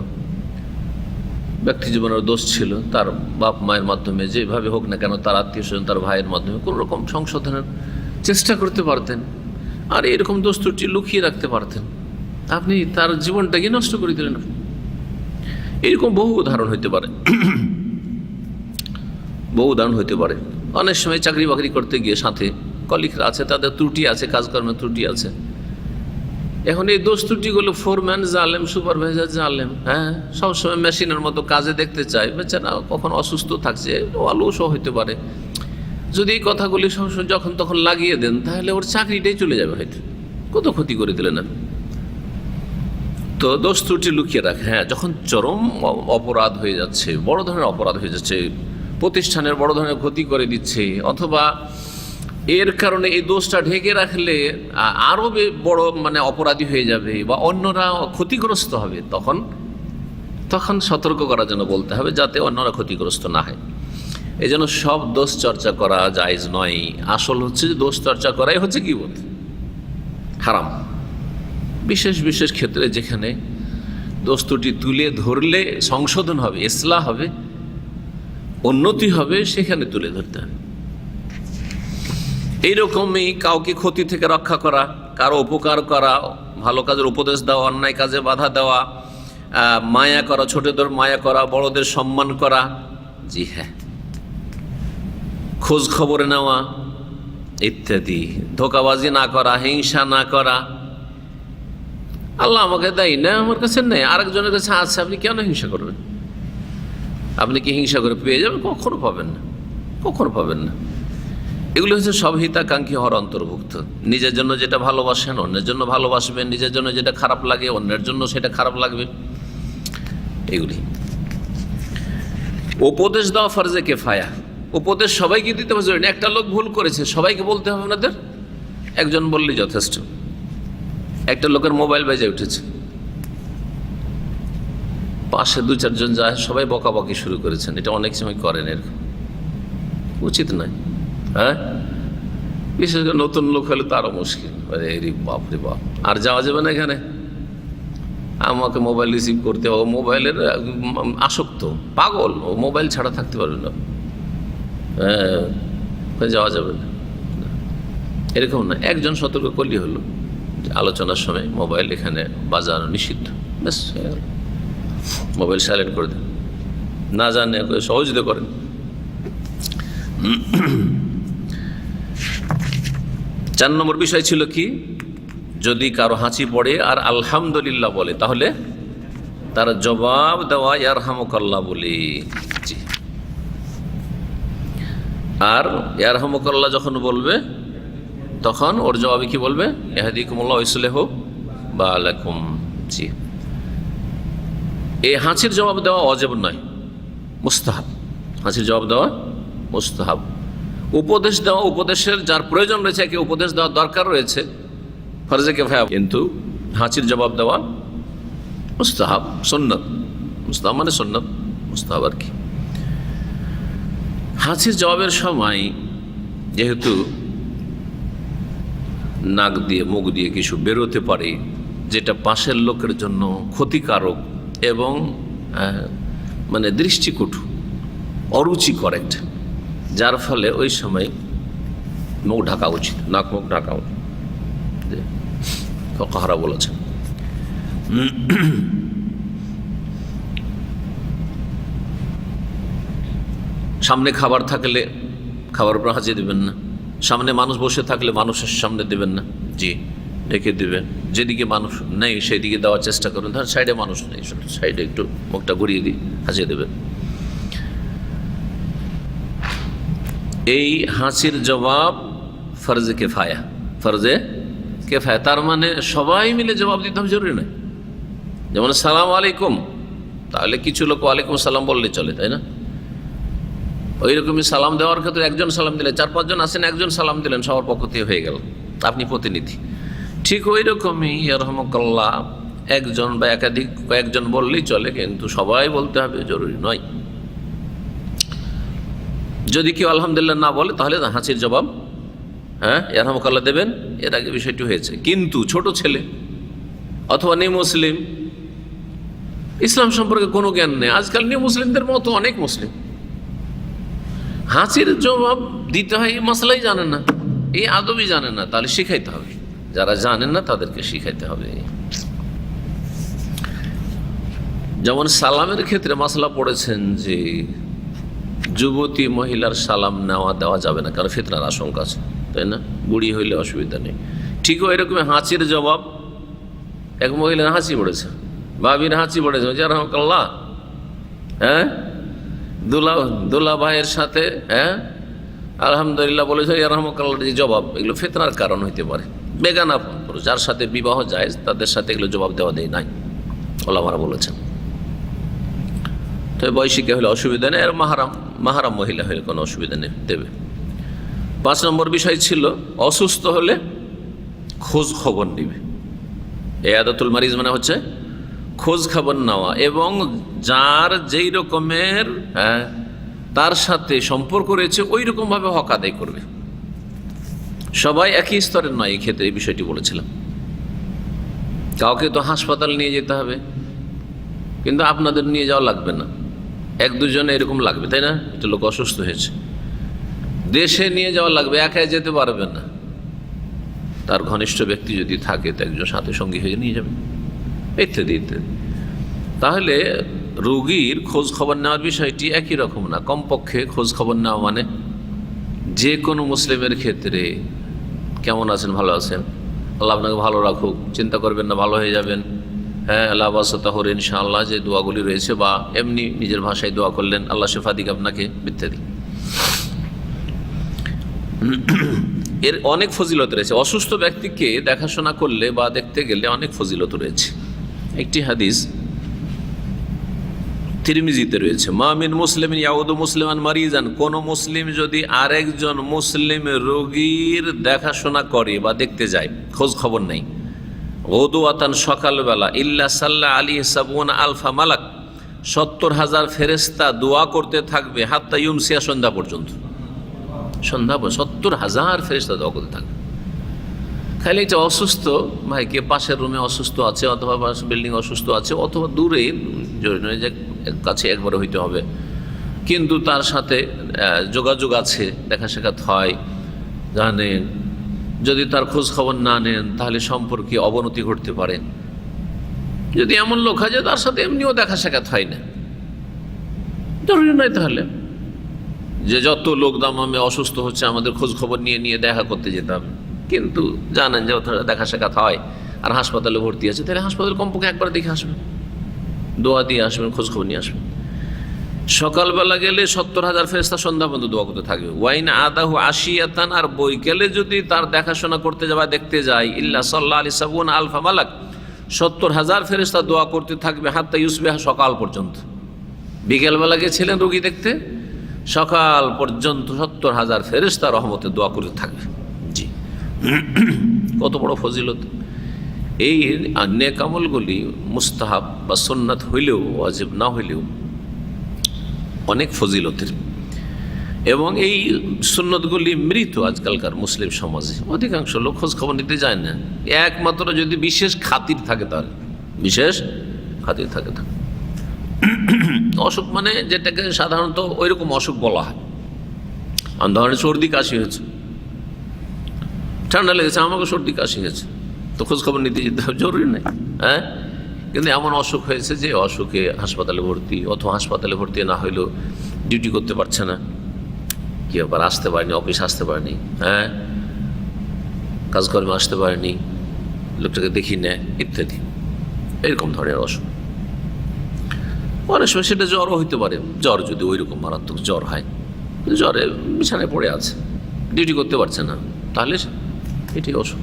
ব্যক্তি জীবনের দোষ ছিল, তার বাপ মায়ের মাধ্যমে যেভাবে হোক না কেন, তার আত্মীয় স্বজন, তার ভাইয়ের মাধ্যমে কোনো রকম সংশোধনের চেষ্টা করতে পারতেন, আর এরকম দোষ ত্রুটি লুকিয়ে রাখতে পারতেন। আপনি তার জীবনটাকে নষ্ট করে দিলেন। এরকম বহু উদাহরণ হইতে পারে, বহু উদাহরণ হইতে পারে। অনেক সময় চাকরি বাকরি করতে গিয়ে সাথে কলিগরা আছে, তাদের ত্রুটি আছে, কাজকর্মের ত্রুটি আছে। এখন এই দোষ ত্রুটিগুলো ফোরম্যান জালেম, সুপারভাইজার জালেম, সবসময় মেশিনের মতো কাজে দেখতে চায়, বেচারা কখন অসুস্থ থাকছে, অলসও হইতে পারে। যদি এই কথাগুলি সবসময় যখন তখন লাগিয়ে দেন, তাহলে ওর চাকরিটাই চলে যাবে, হয়তো কত ক্ষতি করে দিলেন। তো দোষ ত্রুটি লুকিয়ে রাখে, যখন চরম অপরাধ হয়ে যাচ্ছে, বড় ধরনের অপরাধ হয়ে যাচ্ছে, প্রতিষ্ঠানের বড় ধরনের ক্ষতি করে দিচ্ছে, অথবা এর কারণে এই দোষটা ঢেকে রাখলে আরও বড় মানে অপরাধী হয়ে যাবে বা অন্যরা ক্ষতিগ্রস্ত হবে, তখন সতর্ক করার জন্য বলতে হবে, যাতে অন্যরা ক্ষতিগ্রস্ত না হয়। এই জন্য সব দোষ চর্চা করা জায়েজ নয়। আসল হচ্ছে যে দোষ চর্চা করাই হচ্ছে গীবত, হারাম। বিশেষ বিশেষ ক্ষেত্রে যেখানে দোষ ত্রুটি তুলে ধরলে সংশোধন হবে, ইসলাহ হবে, উন্নতি হবে, সেখানে তুলে ধরতে হবে। এইরকমই কাউকে ক্ষতি থেকে রক্ষা করা, কারো উপকার করা, ভালো কাজের উপদেশ দেওয়া, অন্যায় কাজে বাধা দেওয়া, মায়া করা, ছোটদের মায়া করা, বড়দের সম্মান করা, জি হ্যাঁ, খোঁজ খবর নেওয়া ইত্যাদি, ধোঁকাবাজি না করা, হিংসা না করা। আল্লাহ আমাকে দেয় না, আমার কাছে নেই, আরেকজনের কাছে আছে, আপনি কেন হিংসা করবেন? আপনি কি হিংসা করে পেয়ে যাবেন? কখনো পাবেন না, কখনো পাবেন না। এগুলো হচ্ছে সব হিতাকাঙ্ক্ষী হওয়ার অন্তর্ভুক্ত। নিজের জন্য যেটা ভালোবাসেন অন্যের জন্য ভালোবাসবেন, নিজের জন্য যেটা খারাপ লাগে অন্যের জন্য সেটা খারাপ লাগবে। এগুলি উপদেশ দেওয়া ফরজে কেফায়া, উপদেশ সবাইকে দিতে হবে। একটা লোক ভুল করেছে, সবাইকে বলতে হবে আপনাদের? একজন বললেই যথেষ্ট। একটা লোকের মোবাইল বেজে উঠেছে, পাশে দু চারজন যায়, সবাই বকাবকি শুরু করেছেন। এটা অনেক সময় করেন, এরকম উচিত নয়। বিশেষ করে নতুন লোক হলে তো আরো মুশকিল। বাপ রে বাপ, আর যাওয়া যাবে না এখানে। আমাকে মোবাইল রিসিভ করতে হবে, মোবাইলের আসক্ত, পাগল, ও মোবাইল ছাড়া থাকতে পারবে না, যাওয়া যাবে না। এরকম না, একজন সতর্ক করলেই হলো, আলোচনার সময় মোবাইল এখানে বাজানো নিষিদ্ধ, ব্যাস মোবাইল সাইলেন্ট করে দেন। না জানে সহযোগিতা করেন। 4 নম্বর বিষয় ছিল কি, যদি কারো হাঁচি পড়ে আর আলহামদুলিল্লাহ বলে, তাহলে তার জবাব দেওয়া ইয়ারহামুকাল্লাহ বলে। জি, আর ইয়ারহামুকাল্লাহ যখন বলবে তখন ওর জবাবে কি বলবে? ইয়াহদিকুমুল্লাহ ওয়া ইসলিহু বালাকুম। জি, এই হাঁচির জবাব দেওয়া ওয়াজিব নয়, মুস্তাহাব। হাঁচির জবাব দেওয়া মুস্তাহাব। উপদেশ দেওয়া, উপদেশের যার প্রয়োজন রয়েছে, একে উপদেশ দেওয়ার দরকার রয়েছে, ফরজে কিফায়া, কিন্তু হাঁচির জবাব দেওয়া মুস্তাহাব, সুন্নাত। মুস্তাহাব মানে সুন্নাত, মুস্তাহাব আর কি। হাঁচির জবাবের সময় যেহেতু নাক দিয়ে মুখ দিয়ে কিছু বেরোতে পারে যেটা পাশের লোকের জন্য ক্ষতিকারক এবং মানে দৃষ্টিকটু, অরুচিকর একটা, যার ফলে ওই সময় মুখ ঢাকা উচিত, নাক মুখ ঢাকা উচিত, ফুকাহারা বলেছেন। সামনে খাবার থাকলে খাবার উপর হাজিয়ে দেবেন না, সামনে মানুষ বসে থাকলে মানুষের সামনে দেবেন না, জি ঢেকে দেবেন। যেদিকে মানুষ নেই সেই দিকে দেওয়ার চেষ্টা করবেন। ধরেন সাইডে মানুষ নেই, সাইডে একটু মুখটা ঘুরিয়ে দিয়ে হাজিয়ে দেবেন। এই হাসির জবাব ফরজে কেফায়া, ফরজে কেফায়া, তার মানে সবাই মিলে জবাব দিতে হবে জরুরি নয়। যেমন সালাম আলাইকুম, তাহলে কিছু লোক ওয়ালাইকুম সালাম বললে চলে, তাই না? ওই রকমই সালাম দেওয়ার ক্ষেত্রে একজন সালাম দিলে 4-5 জন আছেন, একজন সালাম দিলেন, সবার পক্ষ থেকে হয়ে গেল, আপনি প্রতিনিধি। ঠিক ওই রকমই ইয়ারহামুকাল্লাহ একজন বা একাধিক কয়েকজন বললেই চলে, কিন্তু সবাই বলতে হবে জরুরি নয়। যদি কেউ আলহামদুলিল্লাহ না বলে তাহলে হাসির জবাব ইয়ারহামুকাল্লাহ দেবেন। এর আগে বিষয়টি হয়েছে। কিন্তু ছোট ছেলে অথবা নিউ মুসলিম, ইসলাম সম্পর্কে কোনো জ্ঞান নেই, আজকাল নিউ মুসলিমদের মতো অনেক মুসলিম হাসির জবাব দিতে হয় এই মশলাই জানে না, এই আদবই জানে না, তাহলে শিখাইতে হবে। যারা জানেন না তাদেরকে শিখাইতে হবে। যেমন সালামের ক্ষেত্রে মাসলা পড়েছেন যে যুবতী মহিলার সালাম নেওয়া দেওয়া যাবে না, কারণ ফিতনার আশঙ্কা আছে, তাই না? বুড়ি হইলে অসুবিধা নেই। ঠিক এরকম হাঁচির জবাব, এক মহিলার হাঁচি পড়েছে, ভাবির হাঁচি পড়েছে, রহমকাল্লাহ দুলা ভাইয়ের সাথে আলহামদুলিল্লাহ বলেছে রহমকাল্লাহ, জবাব এগুলো ফিতনার কারণ হইতে পারে। বেগানা পুরুষ যার সাথে বিবাহ যায় তাদের সাথে এগুলো জবাব দেওয়া দেয় নাই, ওলামারা বলেছেন। তবে বয়সিকা হলে অসুবিধা নেই, আর মাহারাম মহিলা হলে কোনো অসুবিধা নেই, দেবে। 5 নম্বর বিষয় ছিল অসুস্থ হলে খোঁজ খবর নিবে। ইয়াদাতুল মারিজ মানে হচ্ছে খোঁজ খবর নেওয়া, এবং যার যেই রকমের তার সাথে সম্পর্ক রয়েছে ওই রকমভাবে হক আদায় করবে। সবাই একই স্তরের নয়, এই ক্ষেত্রে এই বিষয়টি বলেছিলাম। কাউকে তো হাসপাতাল নিয়ে যেতে হবে, কিন্তু আপনাদের নিয়ে যাওয়া লাগবে না, 1-2 জন এরকম লাগবে, তাই না? একটা লোক অসুস্থ হয়েছে, দেশে নিয়ে যাওয়া লাগবে, একাই যেতে পারবে না, তার ঘনিষ্ঠ ব্যক্তি যদি থাকে তো একজন সাথে সঙ্গী হয়ে নিয়ে যাবে, ইত্যাদি ইত্যাদি। তাহলে রোগীর খোঁজ খবর নেওয়ার বিষয়টি একই রকম না। কমপক্ষে খোঁজ খবর নেওয়া মানে যে কোনো মুসলিমের ক্ষেত্রে কেমন আছেন, ভালো আছেন, আল্লাহ আপনাকে ভালো রাখুক, চিন্তা করবেন না, ভালো হয়ে যাবেন, আল্লাহ বাসতাহর ইনশাআল্লাহ, যে দোয়াগুলি রয়েছে, বা এমনি নিজের ভাষায় দোয়া করলেন আল্লাহ শেফা দিক আপনাকে, ইত্যাদি। এর অনেক ফজিলত রয়েছে। অসুস্থ ব্যক্তিকে দেখাশোনা করলে বা দেখতে গেলে অনেক ফজিলত রয়েছে। একটি হাদিস তিরমিজিতে রয়েছে, মা মিন মুসলিমিন ইয়াউদু মুসলিমান মারিজান, কোন মুসলিম যদি আরেকজন মুসলিম রোগীর দেখাশোনা করে বা দেখতে যায়, খোঁজ খবর নেই, গদুয়াতান সকালবেলা, ইল্লা সাল্লা আলাইহি সাবউনা আলফা মালাক, 70,000 ফেরেশতা দোয়া করতে থাকবে, হাত্তা ইউমসিয়া, সন্ধ্যা পর্যন্ত। সন্ধ্যা 70,000 ফেরেশতা দোয়া করতে থাকবে। খালি এটা অসুস্থ ভাই, কে পাশের রুমে অসুস্থ আছে, অথবা বিল্ডিং অসুস্থ আছে, অথবা দূরে, জরুরি নয় যে কাছে একবারে হইতে হবে, কিন্তু তার সাথে যোগাযোগ আছে, দেখা সাক্ষাৎ হয়, জানেন। যদি তার খোঁজ খবর না নেন তাহলে সম্পর্কে অবনতি ঘটতে পারে। যদি এমন লোক হয় যে তার সাথে এমনিও দেখা সাক্ষাৎ হয় না, জরুরি নয় তাহলে যে যত লোক দামামে অসুস্থ হচ্ছে আমাদের খোঁজ খবর নিয়ে নিয়ে দেখা করতে যেতে হবে, কিন্তু জানেন যে দেখা সাক্ষাৎ হয় আর হাসপাতালে ভর্তি আছে, তাহলে হাসপাতালে কমপক্ষে একবার দেখে আসবেন, দোয়া দিয়ে আসবেন, খোঁজ খবর নিয়ে আসবেন। সকালবেলা গেলে 70,000 ফেরেশতা সন্ধ্যা পর্যন্ত দোয়া করতে থাকবে। ওয়াইন আদাহু আশিয়াতান, আর বৈকালে যদি তার দেখাশোনা করতে যাওয়া দেখতে যায়, ইল্লা সাল্লাল্লাহু আলাইহি সাবউনা আলফা মালাক, 70,000 ফেরেশতা দোয়া করতে থাকবে, হাত্তা ইউসবিহা, সকাল পর্যন্ত। বিকেলবেলা গেছিলেন রোগী দেখতে, সকাল পর্যন্ত 70,000 ফেরেশতা রহমতে দোয়া করতে থাকবে। জি, কত বড় ফজিলত! এই নেক আমলগুলি মুস্তাহাব বা সুন্নাত হইলেও, ওয়াজিব না হইলেও অনেক ফজিলতের, এবং এই সুন্নতগুলি মৃত আজকালকার মুসলিম সমাজে। অধিকাংশ লোক খোঁজ খবর নিতে যায় না, একমাত্র যদি বিশেষ খাতির থাকে, তাহলে বিশেষ খাতির থাকে। অসুখ মানে যেটাকে সাধারণত ওই রকম অসুখ বলা হয়। ধরনের সর্দি কাশি হয়েছে, ঠান্ডা লেগেছে, আমাকে সর্দি কাশি হয়েছে, তো খোঁজখবর নিতে যেতে হবে, জরুরি নেই। হ্যাঁ, কিন্তু এমন অসুখ হয়েছে যে অসুখে হাসপাতালে ভর্তি, অথবা হাসপাতালে ভর্তি না হইলেও ডিউটি করতে পারছে না, কি ব্যাপার, আসতে পারেনি, অফিস আসতে পারেনি, হ্যাঁ, কাজকর্মে আসতে পারেনি, লোকটাকে দেখি নেয় ইত্যাদি, এরকম ধরনের অসুখ। অনেক সময় সেটা জ্বরও হইতে পারে। জ্বর যদি ওই রকম মারাত্মক জ্বর হয়, জ্বরে বিছানায় পড়ে আছে, ডিউটি করতে পারছে না, তাহলে এটি অসুখ।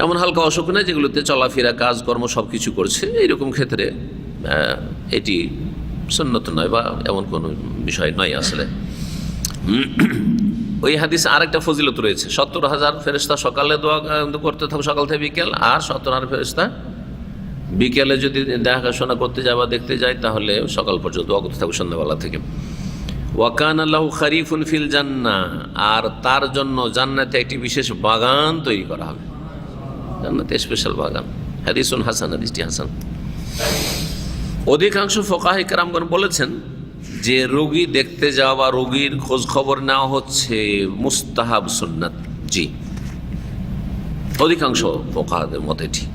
এমন হালকা অসুখ নেই যেগুলোতে চলাফেরা, কাজকর্ম সব কিছু করছে, এইরকম ক্ষেত্রে এটি সুন্নত নয় বা এমন কোনো বিষয় নয় আসলে। ওই হাদিসে আরেকটা ফজিলত রয়েছে, 70,000 ফেরেশতা সকালে দোয়া করতে থাকবে, সকাল থেকে বিকেল, আর 70,000 ফেরেশতা বিকেলে যদি দেখাশোনা করতে যায় বা দেখতে যায়, তাহলে সকাল পর্যন্ত দোয়া করতে থাকবে সন্ধ্যাবেলা থেকে। ওয়াকান আল্লাহু খারিফুন ফিল জান্নাহ, আর তার জন্য জান্নাতে একটি বিশেষ বাগান তৈরি করা হবে, জান্নাতে স্পেশাল বাগান। হাদিসুন হাসান, হাদিসটি হাসান। অধিকাংশ ফুকাহা কেরামগণ বলেছেন যে রোগী দেখতে যাওয়া বা রোগীর খোঁজ খবর নেওয়া হচ্ছে মুস্তাহাব সুন্নাত। জি, অধিকাংশ ফুকাহাদের মতে ঠিক।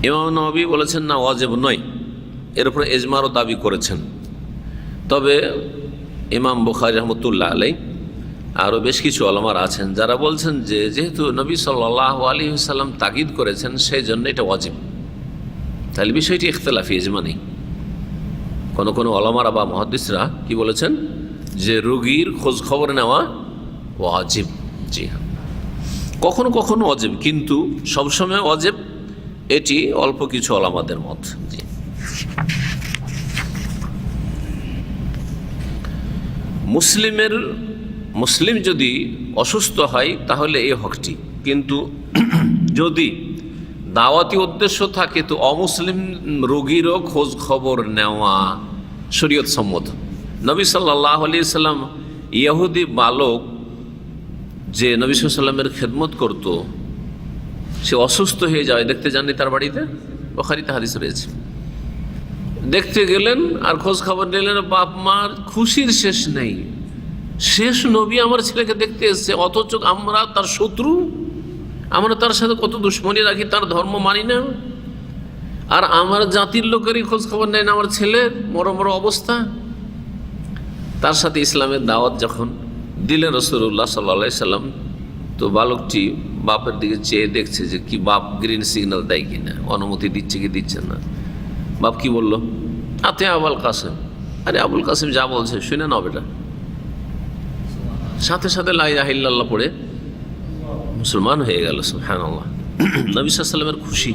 ইমাম নবী বলেছেন না, ওয়াজিব নয়, এর উপরে ইজমারও দাবি করেছেন। তবে ইমাম বুখারী রাহমাতুল্লাহ আলাইহি আরও বেশ কিছু ওলামার আছেন যারা বলছেন যে যেহেতু নবী সাল্লাল্লাহু আলাইহি ওয়াসাল্লাম তাকিদ করেছেন, সেই জন্য এটা ওয়াজিব। তাহলে বিষয়টি ইখতিলাফি, ইজমা নেই। কোনো কোনো ওলামারা বা মুহাদ্দিসরা কি বলেছেন যে রোগীর খোঁজ খবর নেওয়া ওয়াজিব। জি হ্যাঁ, কখনো কখনো ওয়াজিব, কিন্তু সবসময় ওয়াজিব এটি অল্প কিছু ওলামাদের মত। জি, মুসলিম যদি অসুস্থ হয় তাহলে এই হকটি, কিন্তু যদি দাওয়াতি উদ্দেশ্য থাকে তো অমুসলিম রোগীরও খোঁজ খবর নেওয়া শরীয়ত সম্মত। নবী সাল্লাল্লাহু আলাইহি সাল্লাম ইহুদি বালক যে নবী সাল্লাল্লাহু আলাইহি সাল্লামের খেদমত করত, সে অসুস্থ হয়ে যায়, দেখতে যাননি তার বাড়িতে, বুখারীতে হাদিস রয়েছে। দেখতে গেলেন আর খোঁজ খবর নিলেন, বাপ মার খুশির শেষ নেই, শেষ নবী আমার ছেলেকে দেখতে এসেছে, অথচ আমরা তার শত্রু, আমরা তার সাথে কত দুশ্মনী রাখি, তার ধর্ম মানি না, আর আমার জাতির লোকেরই খোঁজ খবর নেয় না আমার ছেলের মরমর অবস্থা। তার সাথে ইসলামের দাওয়াত যখন দিলেন রাসূলুল্লাহ সাল্লাল্লাহু আলাইহি সাল্লাম, তো বালকটি বাপের দিকে চেয়ে দেখছে যে কি বাপ গ্রিন সিগন্যাল দেয় কিনা, অনুমতি দিচ্ছে কি দিচ্ছে না। বাপ কি বলল, আতে আবুল কাসেম, আরে আবুল কাসেম যা বলছে শুনে নাও বেটা। সাথে সাথে লা ইলাহা ইল্লাল্লাহ পড়ে মুসলমান হয়ে গেল। সুবহানাল্লাহ। নবী সাল্লাল্লাহু আলাইহি ওয়াসাল্লামের খুশি,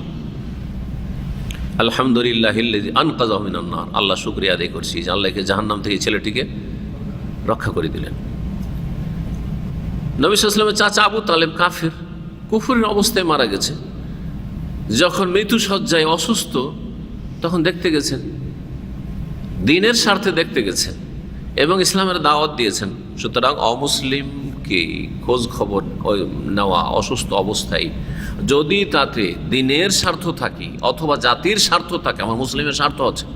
আলহামদুলিল্লাহিল্লাযী আনকাযাহু মিনান নার, আল্লাহ শুকরিয়া আদায় করছি যে আল্লাহকে জাহান্নাম থেকে ছেলেটিকে রক্ষা করে দিলেন। নবী সাল্লাল্লাহু আলাইহি ওয়াসাল্লামের চাচা আবু তালেব কাফির, কুফরের অবস্থায় মারা গেছে, যখন মৃত্যু শয্যায় অসুস্থ তখন দেখতে গেছেন, দ্বীনের স্বার্থে দেখতে গেছেন এবং ইসলামের দাওয়াত দিয়েছেন। সুতরাং অমুসলিমকে খোঁজ খবর নেওয়া অসুস্থ অবস্থায় যদি তাতে দ্বীনের স্বার্থ থাকে অথবা জাতির স্বার্থ থাকে, আমার মুসলিমের স্বার্থ আছে,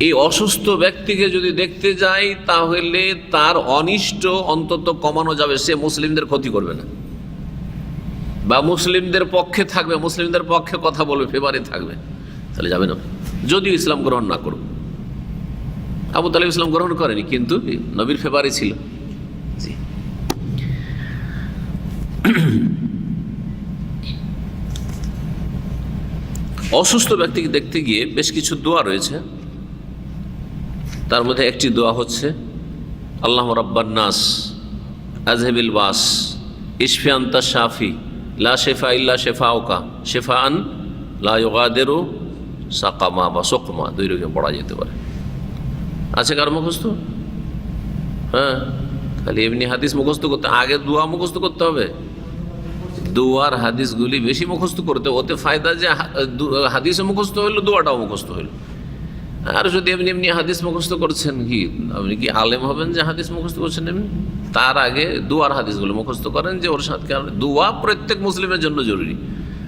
এই অসুস্থ ব্যক্তিকে যদি দেখতে যাই তাহলে তার অনিষ্ট অন্তত কমানো যাবে, সে মুসলিমদের ক্ষতি করবে না বা মুসলিমদের পক্ষে থাকবে, মুসলিমদের পক্ষে কথা বলবে, ফেভারে থাকবে, তাহলে যাবে না, যদিও ইসলাম গ্রহণ না করুক। আবু তালেব ইসলাম গ্রহণ করেনি, কিন্তু নবীর ফেভারে ছিল। জি, অসুস্থ ব্যক্তিকে দেখতে গিয়ে বেশ কিছু দোয়া রয়েছে, তার মধ্যে একটি দোয়া হচ্ছে আল্লাহুম্মা রাব্বান নাস আযহিবিল বাস ইশফি আনতা শাফি লা শিফা ইল্লা শিফাউকা শিফাআন লা ইউগাদিরু সাকামা বা সুকমা, দুই রকম পড়া যেতে পারে। আছে কার মুখস্থ? হ্যাঁ, খালি এমনি হাদিস মুখস্থ করতে, আগে দোয়া মুখস্থ করতে হবে। দোয়ার হাদিসগুলি বেশি মুখস্থ করতে, ওতে ফায়দা যে হাদিসও মুখস্থ হইলো, দোয়াটাও মুখস্থ হইলো। আর যদি এমনি এমনি হাদিস মুখস্থ করছেন, কি আপনি কি আলেম হবেন যে হাদিস মুখস্থ করছেন এমনি? তার আগে দোয়ার হাদিসগুলো মুখস্থ করেন, যে ওর সাথে দোয়া প্রত্যেক মুসলিমের জন্য জরুরি।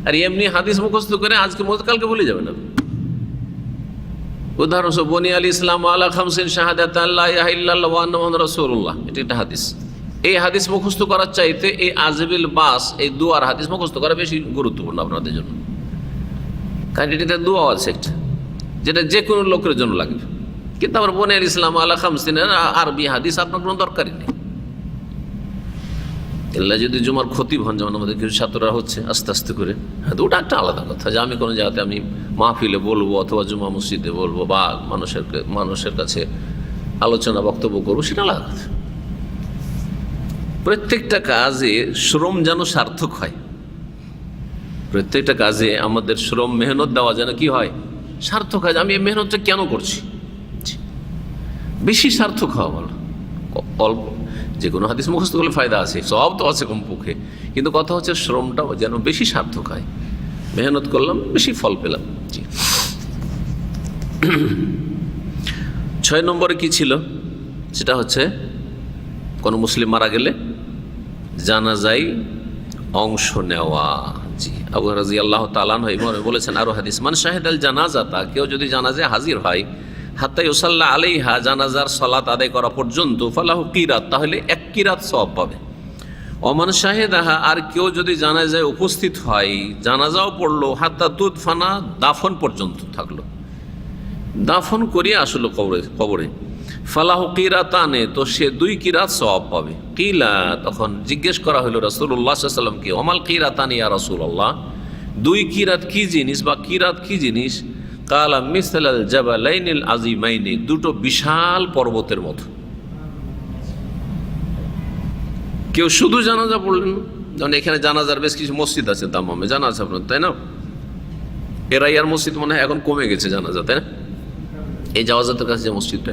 আর এমনি হাদিস মুখস্থ করে আজকে কালকে ভুলে যাবেন আপনি। উদাহরণস্বরূপ বনি আল ইসলাম আলা খামসিন শাহাদাত আল্লা ইলাহা ইল্লাল্লাহু ওয়া আন্না মুহাম্মাদুর রাসূলুল্লাহ, এটা একটা হাদিস। এই হাদিস মুখস্থ করার চাইতে এই আজবিল বাস, এই দুয়ার হাদিস মুখস্থ করা বেশি গুরুত্বপূর্ণ আপনাদের জন্য। কারণ এটাতে দোয়া আছে একটা, যেটা যে কোনো লোকের জন্য লাগবে। কিন্তু আবার বনি আল ইসলাম আলা খামসিনের আরবি হাদিস আপনার কোনো দরকারই নেই। এল্লা যদি জুমার খতিব হন, যেমন আমাদের কিছু ছাত্ররা হচ্ছে আস্তে আস্তে করে, হ্যাঁ, তো ওটা একটা আলাদা কথা, যে আমি কোনো জায়গাতে আমি মাহফিলে বলবো অথবা জুমা মসজিদে বলবো বা মানুষের কাছে আলোচনা বক্তব্য করবো, সেটা আলাদা কথা। প্রত্যেকটা কাজে শ্রম যেন সার্থক হয়, প্রত্যেকটা কাজে আমাদের শ্রম মেহনত দেওয়া যেন কি হয়, সার্থক হয়। আমি এই মেহনতটা কেন করছি, বেশি সার্থক হওয়া ভালো। অল্প যে কোনো হাদিস মুখস্থ করলে ফায়দা আছে, সব তো আছে কমপক্ষে, কিন্তু কথা হচ্ছে শ্রমটা যেন বেশি সার্থক হয়। মেহনত করলাম, বেশি ফল পেলাম। জি। 6 নম্বরে কি ছিল, সেটা হচ্ছে কোনো মুসলিম মারা গেলে জানাজায় অংশ নেওয়া। জি, আবু রাদিয়াল্লাহু তাআলা আনহু বলেছেন আরো হাদিস, মান শাহিদাল জানাজাতা, কেউ যদি জানাজায় হাজির হয়, হাত্তা ইউসাল্লা আলাইহা, জানাজার সালাত আদায় করা পর্যন্ত, ফালাহু কিরাত, তাহলে 1 কিরাত সওয়াব পাবে। ওমান শাহিদাহা, আর কেউ যদি জানাজায় উপস্থিত হয়, জানাজাও পড়লো, হাত্তা তুদফানা, দাফন পর্যন্ত থাকলো, দাফন করিয়ে আসলো কবরে, ফালাহু কিরাতানে, তো সে 2 কিরাত সওয়াব পাবে। কিলা, তখন জিজ্ঞেস করা হলো রাসূলুল্লাহ সাল্লাল্লাহু আলাইহি ওয়াসাল্লামকে, ওমাল কিরাতানি ইয়া রাসূলুল্লাহ, 2 কিরাত কি জিনিস বা কিরাত কি জিনিস? কালা মিসলাল জাবালাইনিল আজিমাইনি, 2টো বিশাল পর্বতের মতো। কেউ শুধু জানাজা পড়লেন, যেমন এখানে জানাজার বেশ কিছু মসজিদ আছে দাম্মামে, জানা আছে আপনার, তাই না? এরাইয়ার মসজিদ মনে হয় এখন কমে গেছে জানাজা, তাই না? এই জাওয়াজাতের কাছে যে মসজিদটা,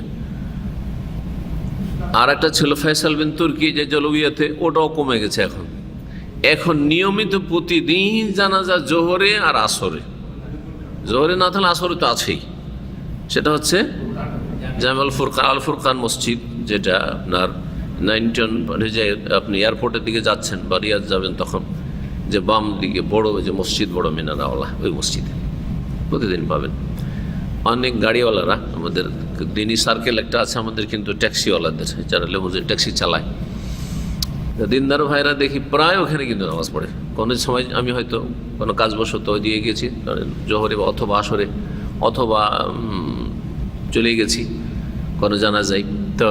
আর একটা ছিল ফয়সাল বিন তুর্কি যে জলবিয়াতে, ওটাও কমে গেছে এখন। এখন নিয়মিত প্রতিদিন জানাজা জোহরে আর আসরে, জোহরে না থাকলে আসরে তো আছেই, সেটা হচ্ছে জামাল ফুরকান, আল ফুরকান মসজিদ, যেটা আপনার 19 যে আপনি এয়ারপোর্টের দিকে যাচ্ছেন বা রিয়াদ যাবেন, তখন যে বাম দিকে বড় যে মসজিদ, বড় মিনারাওয়ালা, ওই মসজিদে প্রতিদিন পাবেন। অনেক গাড়িওয়ালারা, আমাদের দিনী সার্কেল একটা আছে আমাদের, কিন্তু ট্যাক্সিওয়ালাদের, যারা লেমুজিন ট্যাক্সি চালায়, দিনদার ভাইরা দেখি প্রায় ওখানে কিন্তু নামাজ পড়ে। কোনো সময় আমি হয়তো কোনো কাজবশত দিয়ে গেছি জোহরে অথবা আসরে, অথবা চলে গেছি কোনো জানাজায়, তো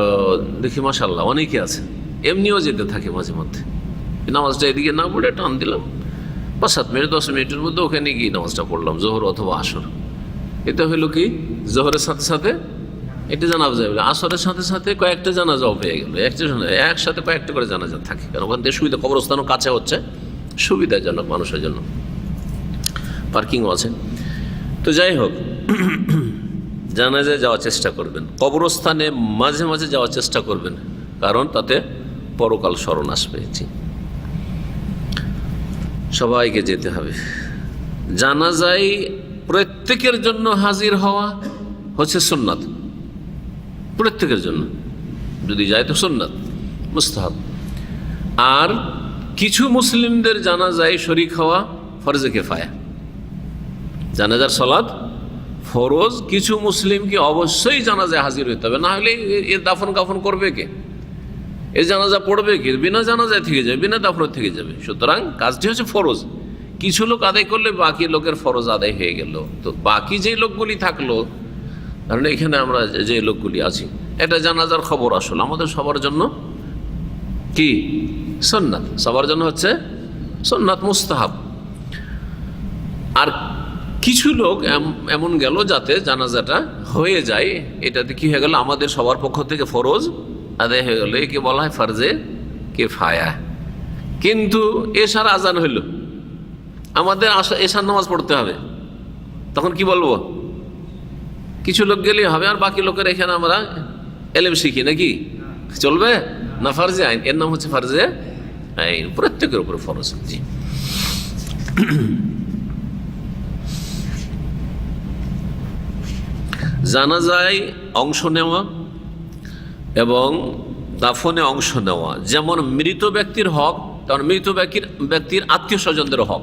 দেখি মাশাআল্লাহ অনেকে আছে, এমনিও যেতে থাকে মাঝে মধ্যে। নামাজটা এদিকে না পড়ে টান দিলাম, 5-7 মিনিট 10 মিনিটের মধ্যে ওখানে গিয়ে নামাজটা পড়লাম, জোহর অথবা আসর। এটা হলো কি, জোহরের সাথে সাথে একটা জানাজা হলো, আসরের সাথে সাথে কয়েকটা জানাজাও পেয়ে গেল, একসাথে কয়েকটা করে জানাজা থাকে, কারণ ওখান থেকে সুবিধা, কবরস্থানও কাছে হচ্ছে, সুবিধাজনক মানুষের জন্য, পার্কিংও আছে। তো যাই হোক, জানাজায় যাওয়ার চেষ্টা করবেন, কবরস্থানে মাঝে মাঝে যাওয়ার চেষ্টা করবেন, কারণ তাতে পরকাল স্মরণ আসবে। সবাইকে যেতে হবে। জানাজায় প্রত্যেকের জন্য হাজির হওয়া হচ্ছে সুন্নাত, প্রত্যেকের জন্য যদি যায় তো সুন্নাত, মুস্তাহাব। আর কিছু মুসলিমদের জানাজায় শরীক হওয়া ফরজে কিফায়া, জানাজার সালাত ফরজ, কিছু মুসলিমকে অবশ্যই জানাজায় হাজির হতে হবে, না হলে এর দাফন কাফন করবে কে, এর জানাজা পড়বে কি, বিনা জানাজায় থেকে যাবে, বিনা দাফন থেকে যাবে। সুতরাং কাজটি হচ্ছে ফরজ, কিছু লোক আদায় করলে বাকি লোকের ফরজ আদায় হয়ে গেল। তো বাকি যে লোকগুলি থাকলো, কারণ এখানে আমরা যে লোকগুলি আছি, এটা জানাজার খবর আসলে আমাদের সবার জন্য কি সুন্নাত, সবার জন্য হচ্ছে সুন্নাত, মুস্তাহাব। আর কিছু লোক এমন গেল যাতে জানাজাটা হয়ে যায়, এটাতে কি হয়ে গেল, আমাদের সবার পক্ষ থেকে ফরজ আদায় হয়ে গেল, একে বলা হয় ফরজে কিফায়া। কিন্তু এশার আজান হইল, আমাদের এশার নামাজ পড়তে হবে, তখন কি বলবো, কিছু লোক গেলেই হবে, আর বাকি লোকের এখানে আমরা এলেম শিখি নাকি, চলবে না? ফরজে আইন, এর নাম হচ্ছে ফরজে আইন, প্রত্যেকের উপরে ফরজ। জি। জানাজায় অংশ নেওয়া এবং দাফনে অংশ নেওয়া যেমন মৃত ব্যক্তির হক, তেমন মৃত ব্যক্তির আত্মীয় স্বজনদের হক।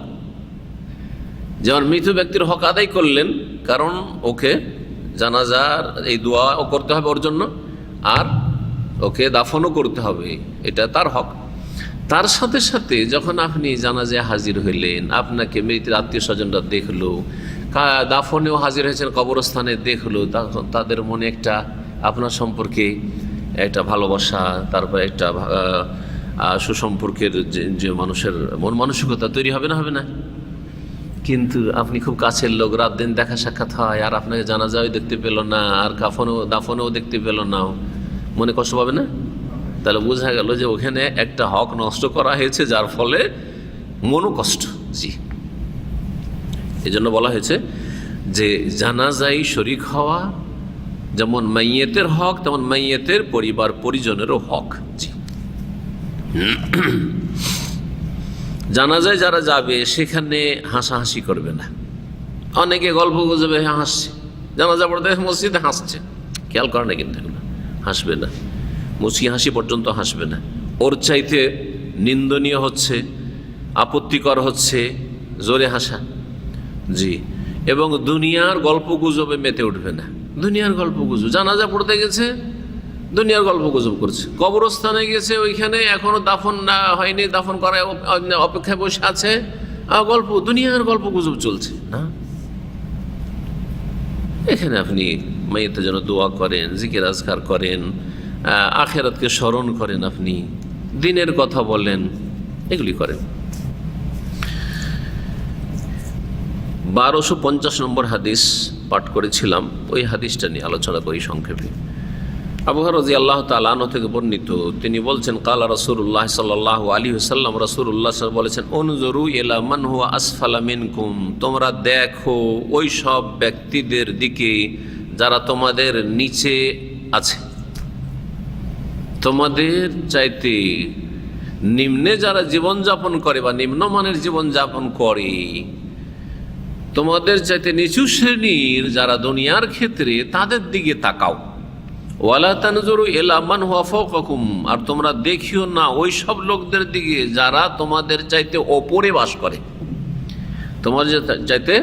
যেমন মৃত ব্যক্তির হক আদায় করলেন, কারণ ওকে জানাজার এই দোয়াও করতে হবে ওর জন্য, আর ওকে দাফনও করতে হবে, এটা তার হক। তার সাথে সাথে যখন আপনি জানাজায় হাজির হইলেন, আপনাকে মৃতের আত্মীয় স্বজনরা দেখলো, দাফনেও হাজির হয়েছেন, কবরস্থানে দেখলো, তখন তাদের মনে একটা আপনার সম্পর্কে একটা ভালোবাসা, তারপর একটা সুসম্পর্কের যে মানুষের মন মানসিকতা তৈরি হবে না, হবে না? কিন্তু আপনি খুব কাছের লোক, রাত দিন দেখা সাক্ষাৎ হয়, আর আপনাকে জানাজাও দেখতে পেল না, আর দাফনেও দেখতে পেল না, মনে কষ্ট পাবে না? তাহলে বোঝা গেল যে ওখানে একটা হক নষ্ট করা হয়েছে, যার ফলে মনোকষ্ট। জি, এই জন্য বলা হয়েছে যে জানাজায় শরীক হওয়া যেমন মাইয়েতের হক, তেমন মাইয়েতের পরিবার পরিজনেরও হক। জি, জানাজায় যারা যাবে সেখানে হাসাহাসি করবে না। অনেকে গল্প গুজবে হাসছে, জানাজা পড়তে মসজিদে হাসছে, খেয়াল করে না, কিন্তু এগুলো হাসবে না, মুচকি হাসি পর্যন্ত হাসবে না। ওর চাইতে নিন্দনীয় হচ্ছে, আপত্তিকর হচ্ছে জোরে হাসা। জি, এবং দুনিয়ার গল্প গুজবে মেতে উঠবে না। দুনিয়ার গল্প গুজব, জানাজা পড়তে গেছে দুনিয়ার গল্প গুজব করছে, কবরস্থানে গেছে ওইখানে এখনো দাফন না হয়নি, দাফন করার অপেক্ষায় বসে আছে, গল্প, দুনিয়ার গল্প গুজব চলছে না। এখানে আপনি মাইয়েতের জন্য দোয়া করেন, জিকির আজকার করেন, আখেরাতকে স্মরণ করেন, আপনি দিনের কথা বলেন, এগুলি করেন। 1250 নম্বর হাদিস পাঠ করেছিলাম, ওই হাদিসটা নিয়ে আলোচনা করি সংক্ষেপে। আবু হুরায়রা রাদিয়াল্লাহু তাআলা আনহু থেকে বর্ণিত, তিনি বলছেন, কালা রাসূলুল্লাহ সাল্লাল্লাহু আলাইহি ওয়াসাল্লাম, রাসূলুল্লাহ সাল্লাল্লাহু বলেছেন, উনজুরু ইলা মান হুয়া আসফালা মিনকুম, তোমরা দেখো ওই সব ব্যক্তিদের দিকে যারা তোমাদের নিচে আছে, তোমাদের চাইতে নিম্নে যারা জীবনযাপন করে বা নিম্নমানের জীবনযাপন করে, তোমাদের চাইতে নিচু শ্রেণীর যারা দুনিয়ার ক্ষেত্রে, তাদের দিকে তাকাও। ওয়ালা তানজুরু ইলা মান হুয়া ফাওকাকুম, আর তোমরা দেখিও না ওই সব লোকদের দিকে যারা তোমাদের চাইতে ওপরে বাস করে, তোমাদের চাইতে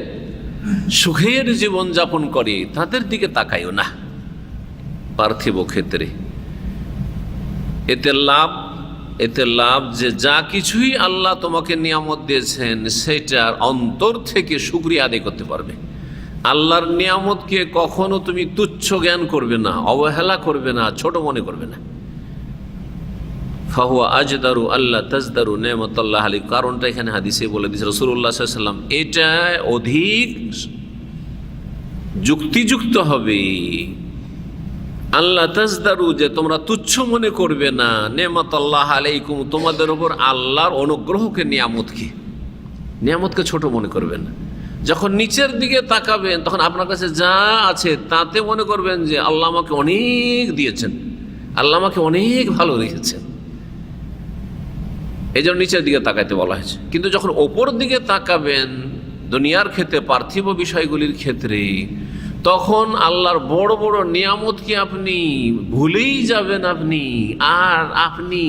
সুখের জীবনযাপন করে, তাদের দিকে তাকাইও না পার্থিব ক্ষেত্রে। এতে লাভ যে যা কিছুই আল্লাহ তোমাকে নিয়ামত দিয়েছেন সেটার অন্তর থেকে শুকরিয়া আদায় করতে পারবে। আল্লাহর নিয়ামতকে কখনো তুমি তুচ্ছ জ্ঞান করবে না, অবহেলা করবে না, ছোট মনে করবে না। ফাহুয়া আজদারু আল্লাহ তাজদারু নেমতাল্লাহ আলী, কারণটা এখানে হাদিসে বলে দিয়েছে রাসূলুল্লাহ সাল্লাল্লাহু আলাইহি ওয়াসাল্লাম, এটা অধিক যুক্তিযুক্ত হবে। আল্লাহ তাজদারু, যে তোমরা তুচ্ছ মনে করবে না, নেমতাল্লাহ আলাইকুম, তোমাদের উপর আল্লাহর অনুগ্রহকে, নিয়ামতকে ছোট মনে করবেন না। যখন নিচের দিকে তাকাবেন তখন আপনার কাছে যা আছে তাতে মনে করবেন যে আল্লাহ আমাকে অনেক দিয়েছেন, আল্লাহ আমাকে অনেক ভালো রেখেছেন, এই জন্য নিচের দিকে তাকাইতে বলা হয়েছে। কিন্তু যখন ওপর দিকে তাকাবেন দুনিয়ার ক্ষেত্রে, পার্থিব বিষয়গুলির ক্ষেত্রে, তখন আল্লাহর বড় বড় নিয়ামতকে আপনি ভুলেই যাবেন আর আপনি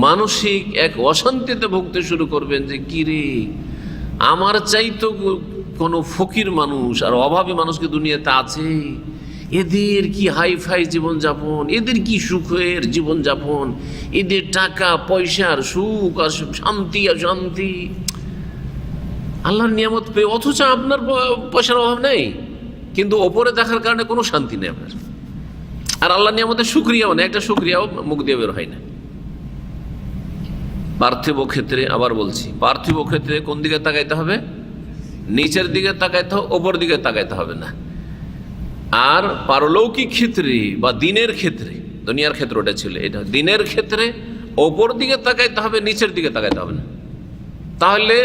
মানসিক এক অশান্তিতে ভুগতে শুরু করবেন যে কি রে, আমার চাইতো কোনো ফকির মানুষ আর অভাবী মানুষ কি দুনিয়াতে আছে, এদের কি হাইফাই জীবনযাপন, এদের কি সুখের জীবনযাপন, এদের টাকা পয়সার সুখ আর শান্তি, আল্লাহর নিয়ামত পেয়ে অথচ আপনার পয়সার অভাব নেই, কিন্তু ওপরে দেখার কারণে কোনো শান্তি নেই আপনার। আর আল্লাহর নিয়ামতের শুকরিয়াও নেই, একটা শুকরিয়াও মুখ দিয়ে বের হয় না। পার্থিব ক্ষেত্রে, আবার বলছি, পার্থিব ক্ষেত্রে কোন দিকে তাকাইতে হবে? নিচের দিকে তাকাইতে হবে, ওপর দিকে তাকাইতে হবে না। আর পারলৌকিক ক্ষেত্রে বা দিনের ক্ষেত্রে, দুনিয়ার ক্ষেত্রে ওটা ছিল, এটা দিনের ক্ষেত্রে ওপর দিকে তাকাইতে হবে, নিচের দিকে তাকাইতে হবে না। তাহলে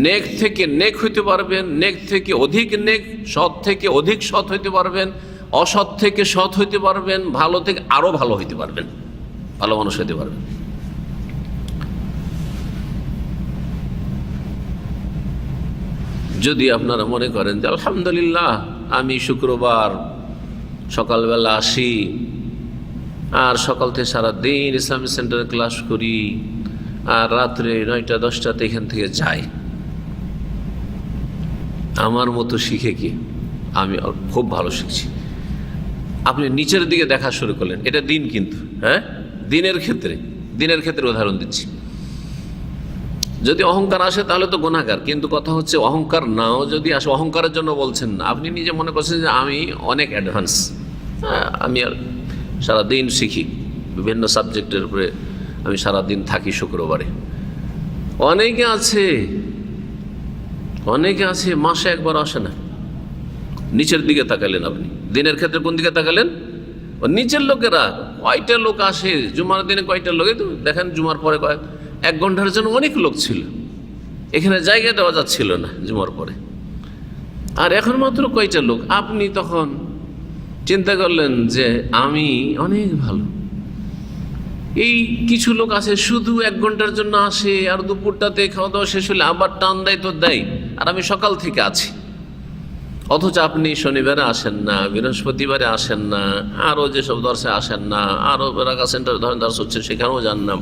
নেক থেকে নেক হইতে পারবেন, নেক থেকে অধিক নেক, সৎ থেকে অধিক সৎ হইতে পারবেন, অসৎ থেকে সৎ হইতে পারবেন, ভালো থেকে আরো ভালো হইতে পারবেন, ভালো মানুষ হইতে পারবেন। যদি আপনারা মনে করেন যে আলহামদুলিল্লাহ আমি শুক্রবার সকালবেলা আসি আর সকাল থেকে সারাদিন ইসলামিক সেন্টারে ক্লাস করি আর রাত্রে 9টা 10টাতে এখান থেকে যাই, আমার মতো শিখে কি আমি খুব ভালো শিখছি। আপনি নিচের দিকে দেখা শুরু করলেন, এটা দিন, কিন্তু হ্যাঁ দিনের ক্ষেত্রে উদাহরণ দিচ্ছি। যদি অহংকার আসে তাহলে তো গুনাহগার, কিন্তু কথা হচ্ছে অহংকার নাও যদি আসে, অহংকারের জন্য বলছেন না, আপনি নিজে মনে করছেন যে আমি অনেক অ্যাডভান্স, আমি আর সারাদিন শিখি, বিভিন্ন সাবজেক্টের উপরে আমি সারাদিন থাকি শুক্রবারে। অনেকে আছে মাসে একবার আসে না। নিচের দিকে তাকালেন আপনি, দিনের ক্ষেত্রে কোন দিকে তাকালেন? নিচের লোকেরা কয়টা লোক আসে জুমার দিনে, কয়টা লোক তো দেখেন জুমার পরে 1 ঘন্টার জন্য অনেক লোক ছিল, এখানে জায়গা দেওয়া যাচ্ছিল না জুমার পরে, আর এখন মাত্র কয়টা লোক। আপনি তখন চিন্তা করলেন যে আমি অনেক ভালো, এই কিছু লোক আছে শুধু 1 ঘন্টার জন্য আসে, আর দুপুরটাতে খাওয়া দাওয়া শেষ হলে আবার টান দেয় তো দেয়, আর আমি সকাল থেকে আছি। অথচ আপনি শনিবারে আসেন না, বৃহস্পতিবারে আসেন না, আরও যেসব দর্শে আসেন না, আরও রাগা সেন্টার ধরেন দর্শ হচ্ছে সেখানেও যান না।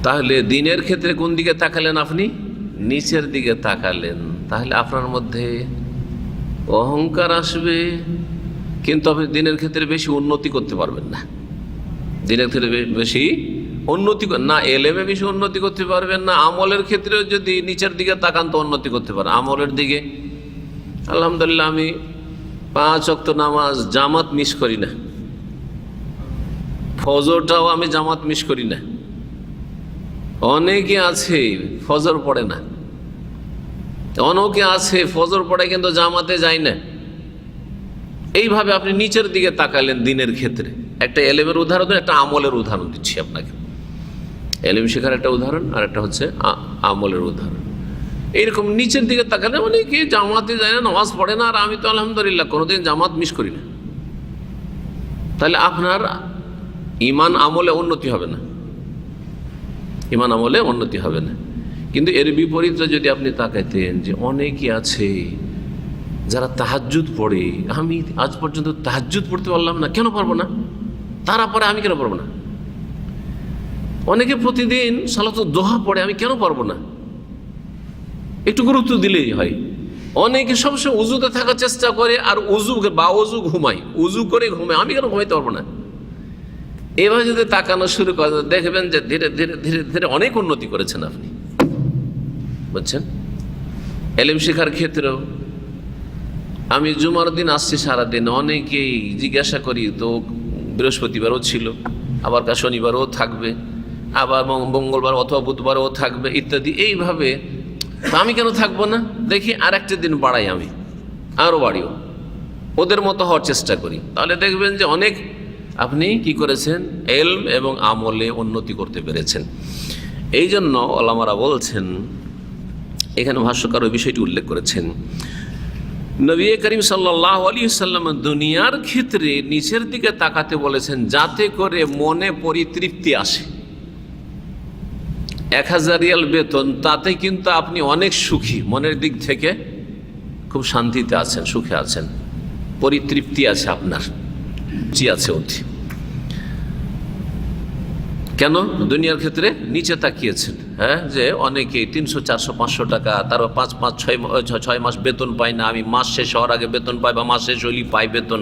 তাহলে দিনের ক্ষেত্রে কোন দিকে তাকালেন আপনি? নিচের দিকে তাকালেন। তাহলে আপনার মধ্যে অহংকার আসবে, কিন্তু আপনি দিনের ক্ষেত্রে বেশি উন্নতি করতে পারবেন না। দিনের ক্ষেত্রে বেশি উন্নতি না, এলেমে বেশি উন্নতি করতে পারবেন না। আমলের ক্ষেত্রেও যদি নিচের দিকে তাকান তো উন্নতি করতে পারেন। আমলের দিকে আলহামদুলিল্লাহ আমি 5 ওয়াক্ত নামাজ জামাত মিস করি না, ফজরটাও আমি জামাত মিস করি না। অনেকে আছে ফজর পড়ে না, অনেকে আছে ফজর পড়ে কিন্তু জামাতে যায় না। এইভাবে আপনি নিচের দিকে তাকালেন দিনের ক্ষেত্রে। একটা এলেমের উদাহরণ, একটা আমলের উদাহরণ দিচ্ছি আপনাকে। এলেম শেখার একটা উদাহরণ, আর একটা হচ্ছে আমলের উদাহরণ। এইরকম নিচের দিকে তাকালে অনেকে জামাতে যায় না, নামাজ পড়ে না, আর আমি তো আলহামদুলিল্লাহ কোনোদিন জামাত মিস করি না। তাহলে আপনার ইমান আমলে উন্নতি হবে না, ইমান আমলে উন্নতি হবে না। কিন্তু এর বিপরীতে যদি আপনি তাকাইতেন যে অনেকে আছে যারা তাহাজ্জুদ পড়ে, আমি আজ পর্যন্ত তাহাজ্জুদ পড়তে পারলাম না, কেন পারবো না? তারা পড়ে, আমি কেন পারবো না? অনেকে প্রতিদিন সালাতুদ দোহা পড়ে, আমি কেন পারবো না? একটু গুরুত্ব দিলেই হয়। অনেকে সবসময় উজুতে থাকার চেষ্টা করে, আর উজু ঘুমায়, উজু করে ঘুমায়, আমি কেন ঘুমাইতে পারবো না? এবার যদি তাকানো শুরু করে দেখবেন যে ধীরে ধীরে ধীরে ধীরে অনেক উন্নতি করেছেন আপনি, বুঝছেন? এলেম শেখার ক্ষেত্রেও আমি জুমার দিন আসছি সারাদিন, অনেকেই জিজ্ঞাসা করি তো বৃহস্পতিবারও ছিল, আবার শনিবারও থাকবে, আবার মঙ্গলবার অথবা বুধবারও থাকবে ইত্যাদি। এইভাবে আমি কেন থাকবো না? দেখি আর একটা দিন বাড়াই, আমি আরও বাড়িও, ওদের মতো হওয়ার চেষ্টা করি। তাহলে দেখবেন যে অনেক আপনি কি করেছেন, এলম এবং আমলে উন্নতি করতে পেরেছেন। এই জন্য ওলামারা বলছেন, এখানে ভাষ্যকার ওই বিষয়টি উল্লেখ করেছেন, নবী করিম সাল্লাল্লাহু আলাইহি সাল্লাম দুনিয়ার ক্ষেত্রে নিচের দিকে তাকাতে বলেছেন, যাতে করে মনে পরিতৃপ্তি আসে। 1000 রিয়াল বেতন, তাতে কিন্তু আপনি অনেক সুখী, মনের দিক থেকে খুব শান্তিতে আছেন, সুখে আছেন, পরিতৃপ্তি আছে, আপনার জি আছে অতি। কেন? দুনিয়ার ক্ষেত্রে নিচে তাকিয়েছেন। হ্যাঁ, যে অনেকে 300, 400, 500 টাকা, তারপর 5-6 মাস বেতন পায় না, আমি মাস শেষ হওয়ার আগে বেতন পাই, বা মাস শেষ হলেই পাই বেতন,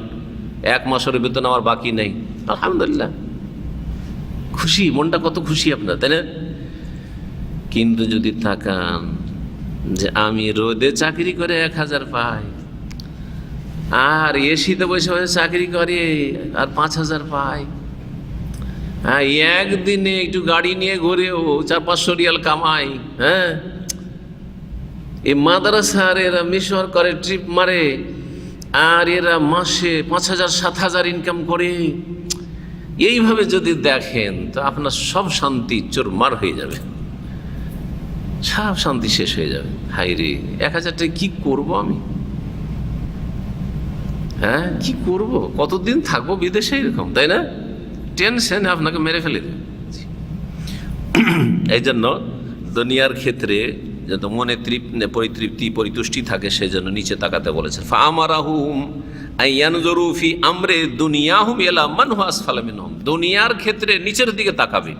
1 মাসের বেতন আমার বাকি নেই, আলহামদুলিল্লাহ খুশি, মনটা কত খুশি আপনার, তাই না? কিন্তু যদি তাকান যে আমি রোদে চাকরি করে 1000 পাই, আর এসিতে বসে বসে চাকরি করে আর 5000 পাই, হ্যাঁ, একদিনে একটু গাড়ি নিয়ে ঘুরেও 400-500 রিয়াল কামাই, হ্যাঁ, এই মাদ্রাসার এরা মিশর করে, ট্রিপ মারে, আর এরা মাসে 5000-7000 ইনকাম করে, এইভাবে যদি দেখেন তো আপনার সব শান্তি চোরমার হয়ে যাবে, সব শান্তি শেষ হয়ে যাবে। হাই রে, 1000 টাকা কি করবো আমি, হ্যাঁ কি করব, কতদিন থাকবো বিদেশে, এরকম, তাই না? টেনশন আপনাকে মেরে ফেলে দেবে। এই জন্য দুনিয়ার ক্ষেত্রে যাতে মনে পরিতৃপ্তি পরিতুষ্টি থাকে, সেজন্য নিচে তাকাতে বলেছেন। ফাআমারাহুম আইয়ানজুরু ফি আমরি দুনিয়াহুম ইলা মান হুয়া আসফালা মিনহুম, দুনিয়ার ক্ষেত্রে নিচের দিকে তাকাবে।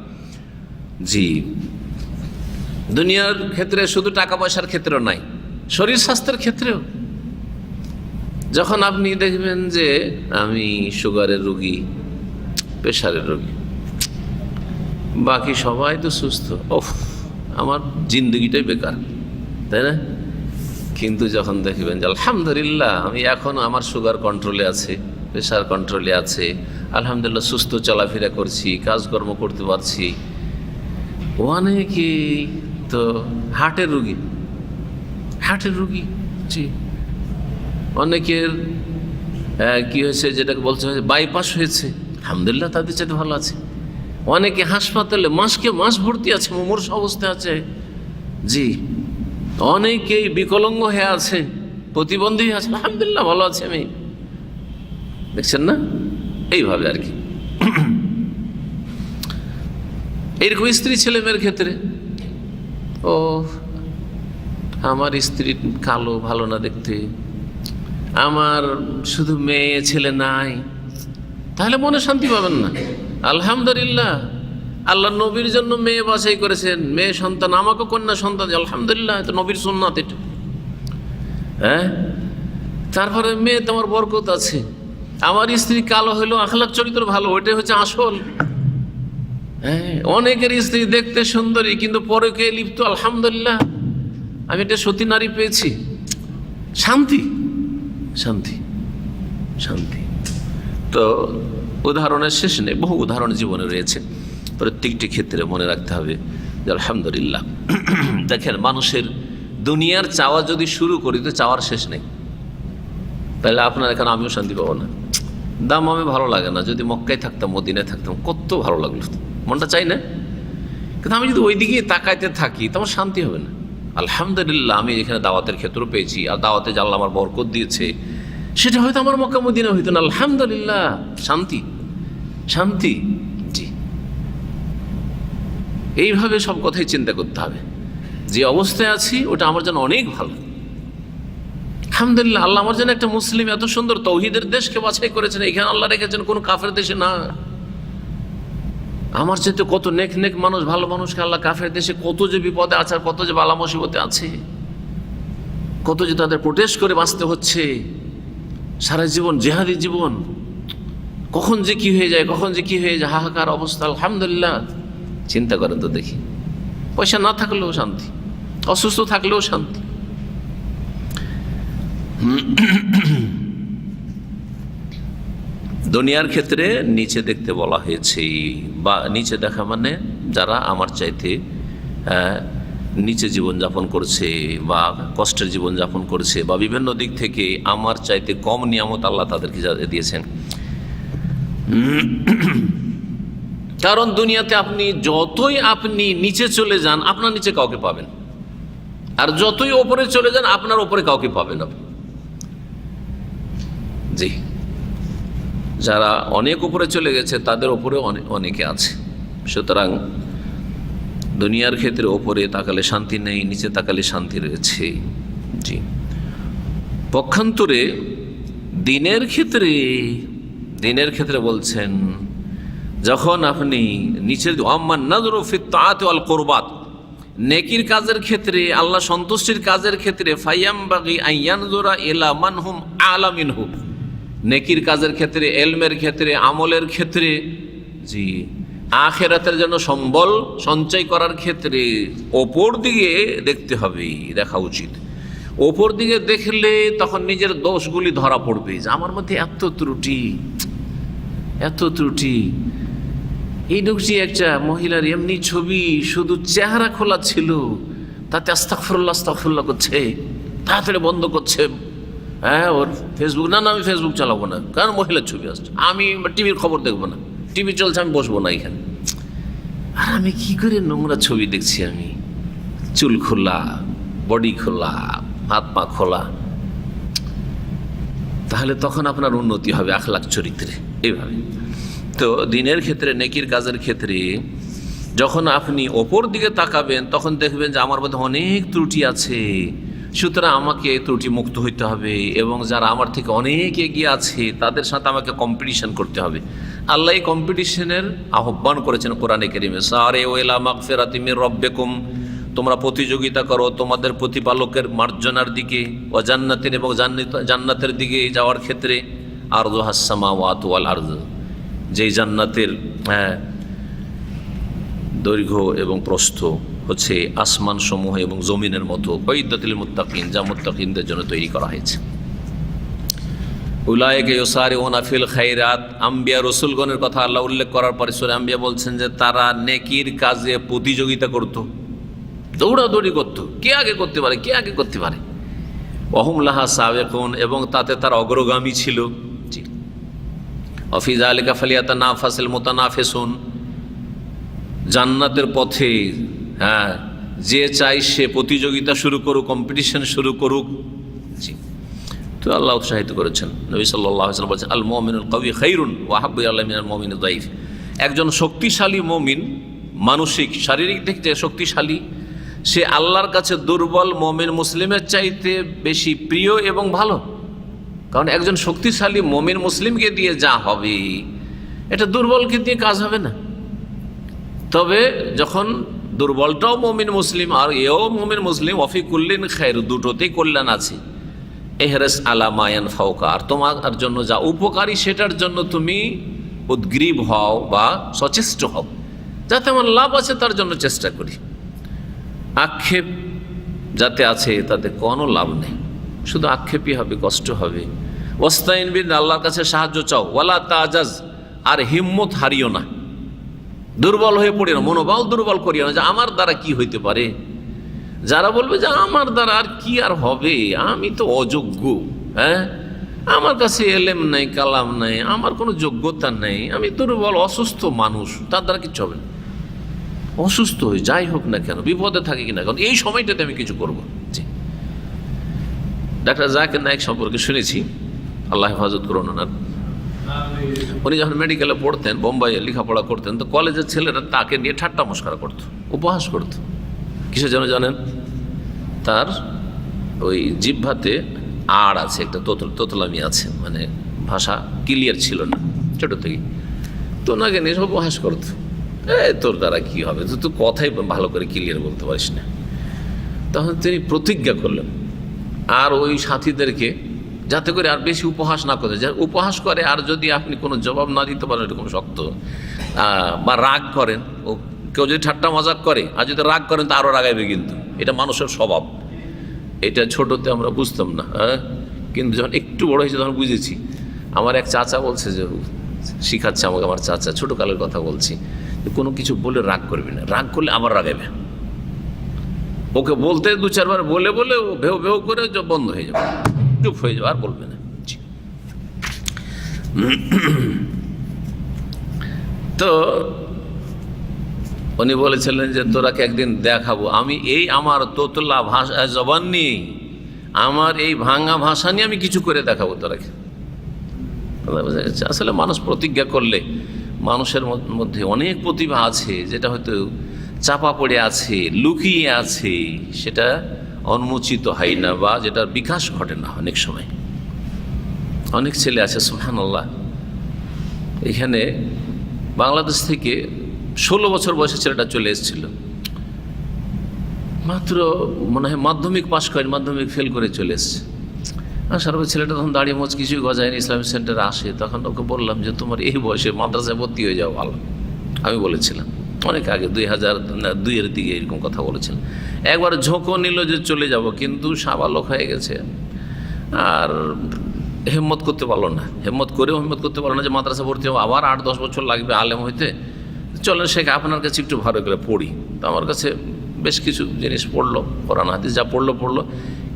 জি, দুনিয়ার ক্ষেত্রে শুধু টাকা পয়সার ক্ষেত্রে নাই, শরীর স্বাস্থ্যের ক্ষেত্রেও যখন আপনি দেখবেন যে আমি সুগারের রোগী, প্রেশারের রোগী, বাকি সবাই তো সুস্থ, ওফ আমার জিন্দগিটাই বেকার, তাই না? কিন্তু যখন দেখবেন যে আলহামদুলিল্লাহ আমি এখন আমার সুগার কন্ট্রোলে আছে, প্রেশার কন্ট্রোলে আছে, আলহামদুলিল্লাহ সুস্থ চলাফেরা করছি, কাজকর্ম করতে পারছি। অনেকেই তো হার্টের রোগী, জি, অনেকের কি হয়েছে যেটাকে বলছে বাইপাস হয়েছে, আলহামদুলিল্লাহ তাদের চাইতে ভালো আছে। অনেকে হাসপাতালে মাসকে মাস ভর্তি আছে, মুমূর্ষ অবস্থায় আছে, জি। অনেকেই বিকলাঙ্গ হয়ে আছে, প্রতিবন্ধী আছে, আলহামদুলিল্লাহ ভালো আছে আমি, দেখছেন না? এইভাবে আর কি। এইরকম স্ত্রী ছেলে মেয়ের ক্ষেত্রে, ও আমার স্ত্রী কালো, ভালো না দেখতে, আমার শুধু মেয়ে ছেলে নাই, তাহলে মনে শান্তি পাবেন না। আলহামদুলিল্লাহ আল্লাহ নবীর জন্য মেয়ে বাছাই করেছেন, মেয়ে সন্তান, আমাকে কন্যা সন্তান, আলহামদুলিল্লাহ, এটা নবীর সুন্নাত এটা, হ্যাঁ। তারপরে মেয়ে তোমার বরকত আছে, আমার স্ত্রী কালো হইলো আখলাক চরিত্র ভালো, ওইটাই হচ্ছে আসল। হ্যাঁ, অনেকের স্ত্রী দেখতে সুন্দরী কিন্তু পরকে লিপ্ত, আলহামদুলিল্লাহ আমি একটা সতী নারী পেয়েছি, শান্তি শান্তি শান্তি। তো উদাহরণের শেষ নেই, বহু উদাহরণ জীবনে রয়েছে। প্রত্যেকটি ক্ষেত্রে মনে রাখতে হবে যে আলহামদুলিল্লাহ। দেখেন, মানুষের দুনিয়ার চাওয়া যদি শুরু করি তো চাওয়ার শেষ নেই। তাহলে আপনার এখানে আমিও শান্তি পাবো না, দাম আমি ভালো লাগে না, যদি মক্কায় থাকতাম, মদিনায় থাকতাম, কত ভালো লাগলো, মনটা চাই না? কিন্তু আমি যদি ওই দিকে তাকাইতে থাকি তো আমার শান্তি হবে না। আলহামদুলিল্লাহ আমি এখানে দাওয়াতের ক্ষেত্র পেয়েছি, আর দাওয়াতে যে আল্লাহ আমার বরকত দিয়েছে, সেটা হয়তো আমার মক্কা মদিনা হইতো না, আলহামদুলিল্লাহ শান্তি শান্তি, জি। এইভাবে সব কথাই চিন্তা করতে হবে, যে অবস্থায় আছি ওটা আমার জন্য অনেক ভালো, আলহামদুলিল্লাহ। আল্লাহ আমার জন্য একটা মুসলিম এত সুন্দর তৌহিদের দেশকে বাছাই করেছেন, এখানে আল্লাহ রেখেছেন, কোনো কাফের দেশে না। আমার চাইতে কত নেক নেক মানুষ, ভালো মানুষকে আল্লাহ কাফের দেশে কত যে বিপদে আছে, আর কত যে বালা মুসিবতে আছে, কত যে তাদের প্রোটেস্ট করে বাঁচতে হচ্ছে, সারা জীবন জেহাদি জীবন, কখন যে কি হয়ে যায়, কখন যে কি হয়ে যায়, হাহাকার অবস্থা। আলহামদুলিল্লাহ, চিন্তা করেন তো দেখি, পয়সা না থাকলেও শান্তি, অসুস্থ থাকলেও শান্তি। দুনিয়ার ক্ষেত্রে নিচে দেখতে বলা হয়েছে, বা নিচে দেখা মানে যারা আমার চাইতে নিচে জীবনযাপন করছে, বা কষ্টের জীবনযাপন করছে, বা বিভিন্ন দিক থেকে আমার চাইতে কম নিয়ামত আল্লাহ তাদেরকে দিয়েছেন। কারণ দুনিয়াতে যতই আপনি নিচে চলে যান, আপনার নিচে কাউকে পাবেন, আর যতই ওপরে চলে যান আপনার ওপরে কাউকে পাবেন আপনি, জি। যারা অনেক উপরে চলে গেছে তাদের ওপরে অনেকে আছে। সুতরাং দুনিয়ার ক্ষেত্রে ওপরে তাকালে শান্তি নেই, নিচে তাকালে শান্তি রয়েছে, জি। পক্ষান্তরে দিনের ক্ষেত্রে বলছেন, যখন আপনি নিচের নেকির কাজের ক্ষেত্রে, আল্লাহ সন্তুষ্টির কাজের ক্ষেত্রে, ফায়ামবাগি আইয়ানজুরা ইলা মান হুম আ'লা মিনহু, নেকির কাজের ক্ষেত্রে, এলমের ক্ষেত্রে, আমলের ক্ষেত্রে, জি, আখিরাতের জন্য সম্বল সঞ্চয় করার ক্ষেত্রে ওপর দিকে দেখতে হবে, দেখা উচিত। ওপর দিকে দেখলে তখন নিজের দোষগুলি ধরা পড়বে, যে আমার মধ্যে এত ত্রুটি। এই ঢুকছি একটা মহিলার এমনি ছবি, শুধু চেহারা খোলা ছিল, তাতে আস্তাগফিরুল্লাহ করছে, তাড়াতাড়ি বন্ধ করছে। হ্যাঁ, ওর ফেসবুক, না আমি ফেসবুক চালাবো না, কারণ মহিলার ছবি আসছে, আমি টিভির খবর দেখবো না, টিভি চলছে আমি বসবো না এখানে। আর আমি কি করে নোংরা ছবি দেখছি, আমি চুল খোলা, বডি খোলা, হাত পা খোলা। তাহলে তখন আপনার উন্নতি হবে আখলাক চরিত্রে। এইভাবে তো দিনের ক্ষেত্রে, নেকির কাজের ক্ষেত্রে যখন আপনি ওপর দিকে তাকাবেন তখন দেখবেন যে আমার মধ্যে অনেক ত্রুটি আছে, সুতরাং আমাকে ত্রুটি মুক্ত হইতে হবে, এবং যারা আমার থেকে অনেক এগিয়ে আছে তাদের সাথে আমাকে কম্পিটিশন করতে হবে। আল্লাহ এই কম্পিটিশনের আহ্বান করেছেন কোরআনে কারীমে, সারিউ ইলা মাগফিরাতিন মির রাব্বিকুম, তোমরা প্রতিযোগিতা করো তোমাদের প্রতিপালকের মার্জনার দিকে, ও জান্নাতের এবং জান্নাতের দিকে যাওয়ার ক্ষেত্রে। আরদুহাস সামাওয়াতু ওয়াল আরদ, যেই জান্নাতের দৈর্ঘ্য এবং প্রস্থ হচ্ছে আসমান সমূহ এবং জমিনের মতো। উইদ্দাতুল মুত্তাকিন, যা মুত্তাকিনদের জন্য তৈরি করা হয়েছে। উলাইকা ইউসারিউনা ফিল খায়রাত, আম্বিয়া রসুলগণের কথা আল্লাহ উল্লেখ করার পরে সূরা আম্বিয়া বলছেন যে তারা নেকির কাজে প্রতিযোগিতা করত, দৌড়াদৌড়ি করত, কে আগে করতে পারে, কে আগে করতে পারে। ওয়াহুম লাহা সাবিকুন, এবং তাতে তার অগ্রগামী ছিল। ওয়া ফি যালিকা ফালিয়াতানাফাসিল মুতানাফিসুন, জান্নাতের পথে যে চাই সে প্রতিযোগিতা শুরু করুক, কম্পিটিশন শুরু করুক। জি, তো আল্লাহ উৎসাহিত করেছেন। নবী সাল্লাল্লাহু আলাইহি ওয়াসাল্লাম বলেছেন, আল মুমিনুল কাওয়ি খায়রুন ওয়া আহাব্বু ইলাল্লাহি মিনাল মুমিনিদ দাঈফ। একজন শক্তিশালী মুমিন, মানসিক শারীরিক দিক থেকে শক্তিশালী, সে আল্লাহর কাছে দুর্বল মুমিন মুসলিমের চাইতে বেশি প্রিয় এবং ভালো। কারণ একজন শক্তিশালী মুমিন মুসলিমকে দিয়ে যা হবে, এটা দুর্বলকে দিয়ে কাজ হবে না। তবে যখন দুর্বলটাও মুমিন মুসলিম আর এও মুমিন মুসলিম, ওয়াফি কুল্লিন খায়র, দুটোতেই কল্যাণ আছে। এহরেস আলা মায়ান ফাওকা, আর তোমার জন্য যা উপকারী সেটার জন্য তুমি উদ্গ্রীব হও বা সচেষ্ট হও, যাতে আমার লাভ আছে তার জন্য চেষ্টা করি। আক্ষেপ যাতে আছে তাতে কোনো লাভ নেই, শুধু আক্ষেপই হবে, কষ্ট হবে। ওয়াস্তাইন বিল্লাহ, আল্লাহর কাছে সাহায্য চাও। ওয়ালা তাজাজ, আর হিম্মত হারিও না, দুর্বল হয়ে পড়িও না, মনোবল দুর্বল করিও না যে আমার দ্বারা কি হইতে পারে। যারা বলবে যে আমার দ্বারা আর কি আর হবে, আমি তো অযোগ্য, আমার কাছে এলেম নাই, কালাম নাই, আমার কোনো যোগ্যতা নেই, আমি দুর্বল অসুস্থ মানুষ, তার দ্বারা কিচ্ছু হবে না। অসুস্থ হই, যাই হোক না কেন, বিপদে থাকি কিনা কারণ এই সময়টাতে আমি কিছু করব। জি, ডাক্তার জাকির নায়েক সম্পর্কে শুনেছি, আল্লাহ হেফাজত করুন ওনার। উনি যখন মেডিকেলে পড়তেন, বোম্বাইয়ে লেখাপড়া করতেন, তো কলেজের ছেলেরা তাকে নিয়ে ঠাট্টা মস্করা করতো, উপহাস করতো। কিসের জন্য জানেন? তার ওই জিহ্বাতে আড় আছে, একটা তোতলামি আছে, মানে ভাষা ক্লিয়ার ছিল না ছোটো থেকে। তো ওনাকে নিয়ে সব উপহাস করতো, তোর দ্বারা কি হবে, তো কথাই ভালো করে ক্লিয়ার বলতে পারিস না। তখন তিনি প্রতিজ্ঞা করলেন আর ওই সাথীদেরকে যাতে করে আর বেশি উপহাস না করে, যা উপহাস করে আর যদি আপনি কোনো জবাব না দিতে পারেন এরকম শক্ত, বা রাগ করেন, ও কেউ যদি ঠাট্টা মজাক করে আর যদি রাগ করেন তো আরও রাগাইবে, কিন্তু এটা মানুষের স্বভাব। এটা ছোটোতে আমরা বুঝতাম না, কিন্তু যখন একটু বড় হয়েছে তখন বুঝেছি। আমার এক চাচা বলছে, যে শিখাচ্ছে আমাকে আমার চাচা, ছোটোকালের কথা বলছি, যে কোনো কিছু বলে রাগ করবি না, রাগ করলে আবার রাগাবে। ওকে বলতে দু চারবার বলে বলে ও ভেউ ভেউ করে বন্ধ হয়ে যাবে, চুপ হয়ে যাবে, আর বলবে না। তো উনি বলেছিলেন যে তোরাকে একদিন দেখাবো, আমি এই আমার তোতলা ভাষা জবান নিয়ে, আমার এই ভাঙা ভাষা নিয়ে আমি কিছু করে দেখাবো তোরাকে। আসলে মানুষ প্রতিজ্ঞা করলে মানুষের মধ্যে অনেক প্রতিভা আছে, যেটা হয়তো চাপা পড়ে আছে, লুকিয়ে আছে, সেটা উন্মোচিত হয় না বা যেটার বিকাশ ঘটে না অনেক সময়। অনেক ছেলে আছে সুবহানাল্লাহ, এখানে বাংলাদেশ থেকে 16 বছর বয়সে ছেলেটা চলে এসেছিল, মাত্র মনে হয় মাধ্যমিক পাশ করেন, মাধ্যমিক ফেল করে চলে এসছে। আসার পর ছেলেটা তখন দাঁড়িয়ে মোচ কিছুই গজায়নি, ইসলামিক সেন্টারে আসে। তখন ওকে বললাম যে তোমার এই বয়সে মাদ্রাসায় ভর্তি হয়ে যাও, ভালো। আমি বলেছিলাম অনেক আগে, 2002-এর দিকে এরকম কথা বলেছিলাম। একবার ঝোঁকও নিল যে চলে যাব, কিন্তু সাবালক হয়ে গেছে আর হিম্মত করতে পারলো না, হিম্মত করতে পারলো না যে মাদ্রাসা ভর্তি হবো, আবার 8-10 বছর লাগবে আলেম হইতে। চলেন শেখ আপনার কাছে একটু ভালো করে পড়ি। তো আমার কাছে বেশ কিছু জিনিস পড়লো, কোরআন হাদিস যা পড়লো।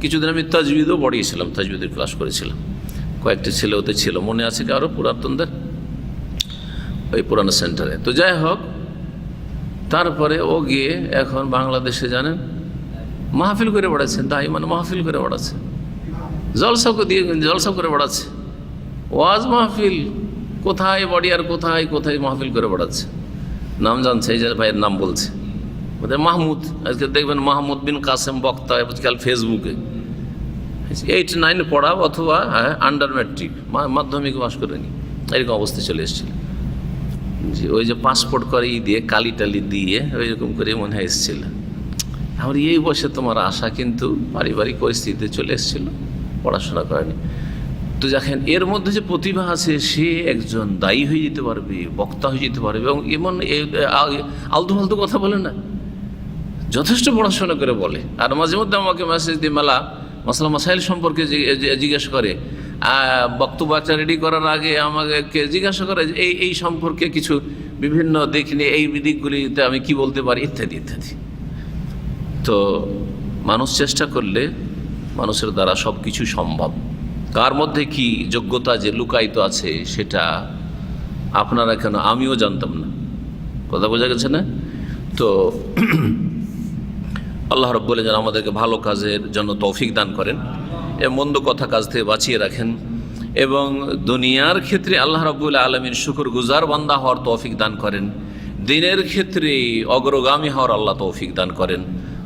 কিছুদিন আমি তাজবিদও পড়িয়েছিলাম, তাজবিদের ক্লাস করেছিলাম। কয়েকটি ছেলে ওতে ছিল, মনে আছে কি আরও পুরাতনদের, ওই পুরানো সেন্টারে। তো যাই হোক, তারপরে ও গিয়ে এখন বাংলাদেশে জানেন মাহফিল করে বেড়াচ্ছে, দায়ী মানে মাহফিল করে বেড়াচ্ছে, জলসা করে বেড়াচ্ছে, ওয়াজ মাহফিল, কোথায় বাড়ি আর কোথায় মাহফিল করে বেড়াচ্ছে। নাম জানছে, এই যে ভাইয়ের নাম বলছে, ওদের মাহমুদ। আজকে দেখবেন মাহমুদ বিন কাসেম বক্তা আজকাল ফেসবুকে 8-9 পড়া অথবা আন্ডার ম্যাট্রিক, মাধ্যমিক পাস করেনি, এরকম অবস্থা চলে এসেছিল। যে ওই যে পাসপোর্ট করে দিয়ে কালি টালি দিয়ে ওইরকম করে মনে হয় এসেছিল। আমার এই বয়সে তোমার আশা, কিন্তু পারিবারিক পরিস্থিতিতে চলে এসেছিল, পড়াশোনা করেনি। তো দেখেন এর মধ্যে যে প্রতিভা আছে, সে একজন দায়ী হয়ে যেতে পারবে, বক্তা হয়ে যেতে পারবে, এবং এমন আলতু ফালতু কথা বলে না, যথেষ্ট পড়াশোনা করে বলে। আর মাঝে মধ্যে আমাকে মেসেজ দিয়ে মাসলা মাসাইল সম্পর্কে জিজ্ঞেস করে, বক্তব্য একটা রেডি করার আগে আমাকে জিজ্ঞাসা করে এই সম্পর্কে কিছু বিভিন্ন দিক নিয়ে, এই দিকগুলিতে আমি কি বলতে পারি, ইত্যাদি ইত্যাদি। তো মানুষ চেষ্টা করলে মানুষের দ্বারা সব কিছু সম্ভব। কার মধ্যে কি যোগ্যতা যে লুকায়িত আছে সেটা আপনারা কেন, আমিও জানতাম না। কথা বোঝা গেছে না? তো আল্লাহ রাব্বুল যেন আমাদেরকে ভালো কাজের জন্য তৌফিক দান করেন, এ মন্দ কথা কাজ থেকে বাঁচিয়ে রাখেন, এবং দুনিয়ার ক্ষেত্রে আল্লাহ রাব্বুল আলামিন শুকরগুজার বান্দা হওয়ার তৌফিক দান করেন, দিনের ক্ষেত্রে অগ্রগামী হওয়ার আল্লাহ তৌফিক দান করেন।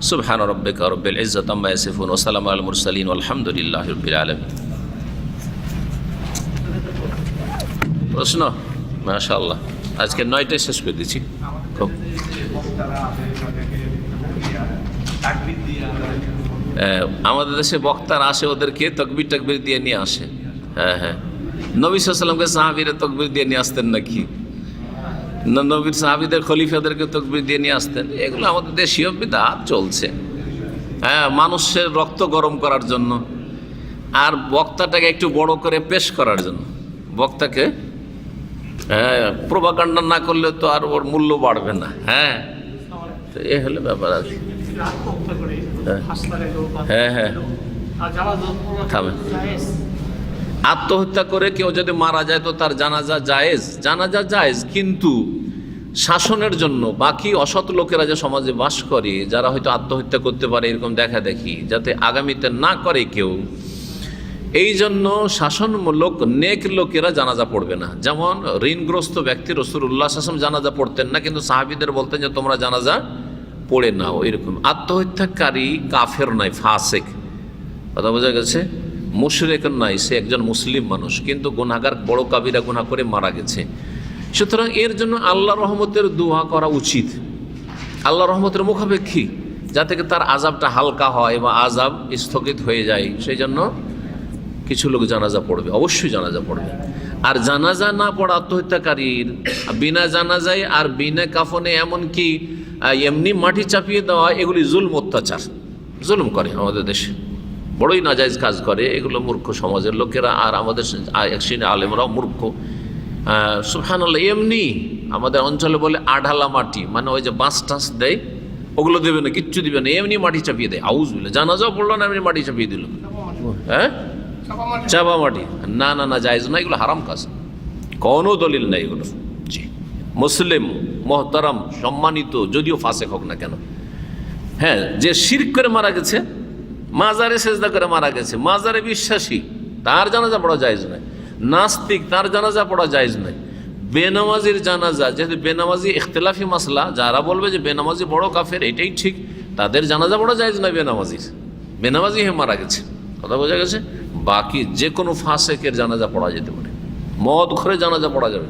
সুবহান রাব্বিকা রাব্বিল ইজ্জাতি আম্মা ইয়াসিফুন ওয়া সালামু আলাল মুরসালিন ওয়ালহামদুলিল্লাহি রাব্বিল আলামিন। প্রশ্ন? মাশাআল্লাহ, আজকে 9টায় শেষ করে দিচ্ছি। খুব আমাদের দেশে বক্তারা আসে, ওদেরকে তকবির টকবির দিয়ে নিয়ে আসে। হ্যাঁ হ্যাঁ, নবী সাল্লাল্লাহু আলাইহি ওয়াসাল্লামকে সাহাবীরা তকবির দিয়ে নিয়ে আসতেন নাকি? নবীর সাহাবীদের খলিফাদেরকে তকবির দিয়ে নিয়ে আসতেন। এগুলো আমাদের দেশীয় বিদআত চলছে, হ্যাঁ, মানুষের রক্ত গরম করার জন্য, আর বক্তাটাকে একটু বড় করে পেশ করার জন্য। বক্তাকে হ্যাঁ প্রোপাগান্ডা না করলে তো আর ওর মূল্য বাড়বে না। হ্যাঁ, তো এ হলো ব্যাপার আর কি। হ্যাঁ হ্যাঁ, থামেন। আত্মহত্যা করে কেউ যদি মারা যায় তো তার জানাজা জায়েজ, কিন্তু শাসনের জন্য বাকি অসৎ লোকেরা যে সমাজে বাস করে, যারা হয়তো আত্মহত্যা করতে পারে এরকম দেখা দেখি, যাতে আগামীতে না করে কেউ, এই জন্য শাসনমূলক নেক লোকেরা জানাজা পড়বে না। যেমন ঋণগ্রস্ত ব্যক্তি রাসূলুল্লাহ সাল্লাল্লাহু আলাইহি ওয়াসাল্লাম জানাজা পড়তেন না, কিন্তু সাহাবীদের বলতেন যে তোমরা জানাজা পড়ে নাও। এরকম আত্মহত্যাকারী কাফের নয়, ফাসেক। কথা বোঝা গেছে? মুশরিক নয়, সে একজন মুসলিম মানুষ, কিন্তু গুনাহগার, বড় কাবিরা গুনাহ করে মারা গেছে। সুতরাং এর জন্য আল্লাহ রহমতের দোয়া করা উচিত, আল্লাহ রহমতের মুখাপেক্ষী, যাতে তার আযাবটা হালকা হয় বা আযাব স্থগিত হয়ে যায়। সেই জন্য কিছু লোক জানাজা পড়বে, অবশ্যই জানাজা পড়বে। আর জানাজা না পড়া আত্মহত্যাকারীর, বিনা জানাজায় আর বিনা কাফনে, এমনকি এমনি মাটি চাপিয়ে দেওয়া, এগুলি জুলম, অত্যাচার, জুলুম করে আমাদের দেশে, বড়ই নাজায়েজ কাজ করে এগুলো মূর্খ সমাজের লোকেরা। আর আমাদের এক শ্রেণীর আলেমরাও মূর্খ। সুবহানাল্লাহ, এমনি আমাদের অঞ্চলে বলে আঢালা মাটি, মানে ওই যে বাঁশ টাঁস দেয়, ওগুলো দেবে না, কিচ্ছু দিবে না, এমনি মাটি চাপিয়ে দেয়। আউযুবিল্লাহ, জানাজাও পড়লো না, এমনি মাটি চাপিয়ে দিল। হ্যাঁ, চাপা মাটি, না না না, জায়েজ না, এগুলো হারাম কাজ, কোনো দলিল নাই এগুলো। জি, মুসলিম মোহতারাম সম্মানিত, যদিও ফাসেক হোক না কেন, হ্যাঁ, যে শিরক করে মারা গেছে, মাজারে সেজদা করে মারা গেছে, মাজারে বিশ্বাসী, তার জানাজা পড়া জায়েজ নয়। নাস্তিক, তার জানাজা পড়া জায়েজ নয়। বেনামাজির জানাজা, যেহেতু বেনামাজি ইখতিলাফি মাসলা, যারা বলবে যে বেনামাজি বড় কাফের, এটাই ঠিক, তাদের জানাজা পড়া জায়েজ নয়। বেনামাজি হয়ে মারা গেছে, কথা বোঝা গেছে? বাকি যে কোনো ফাসেকের জানাজা পড়া যেতে পারে, মদ ঘরে জানাজা পড়া যাবে।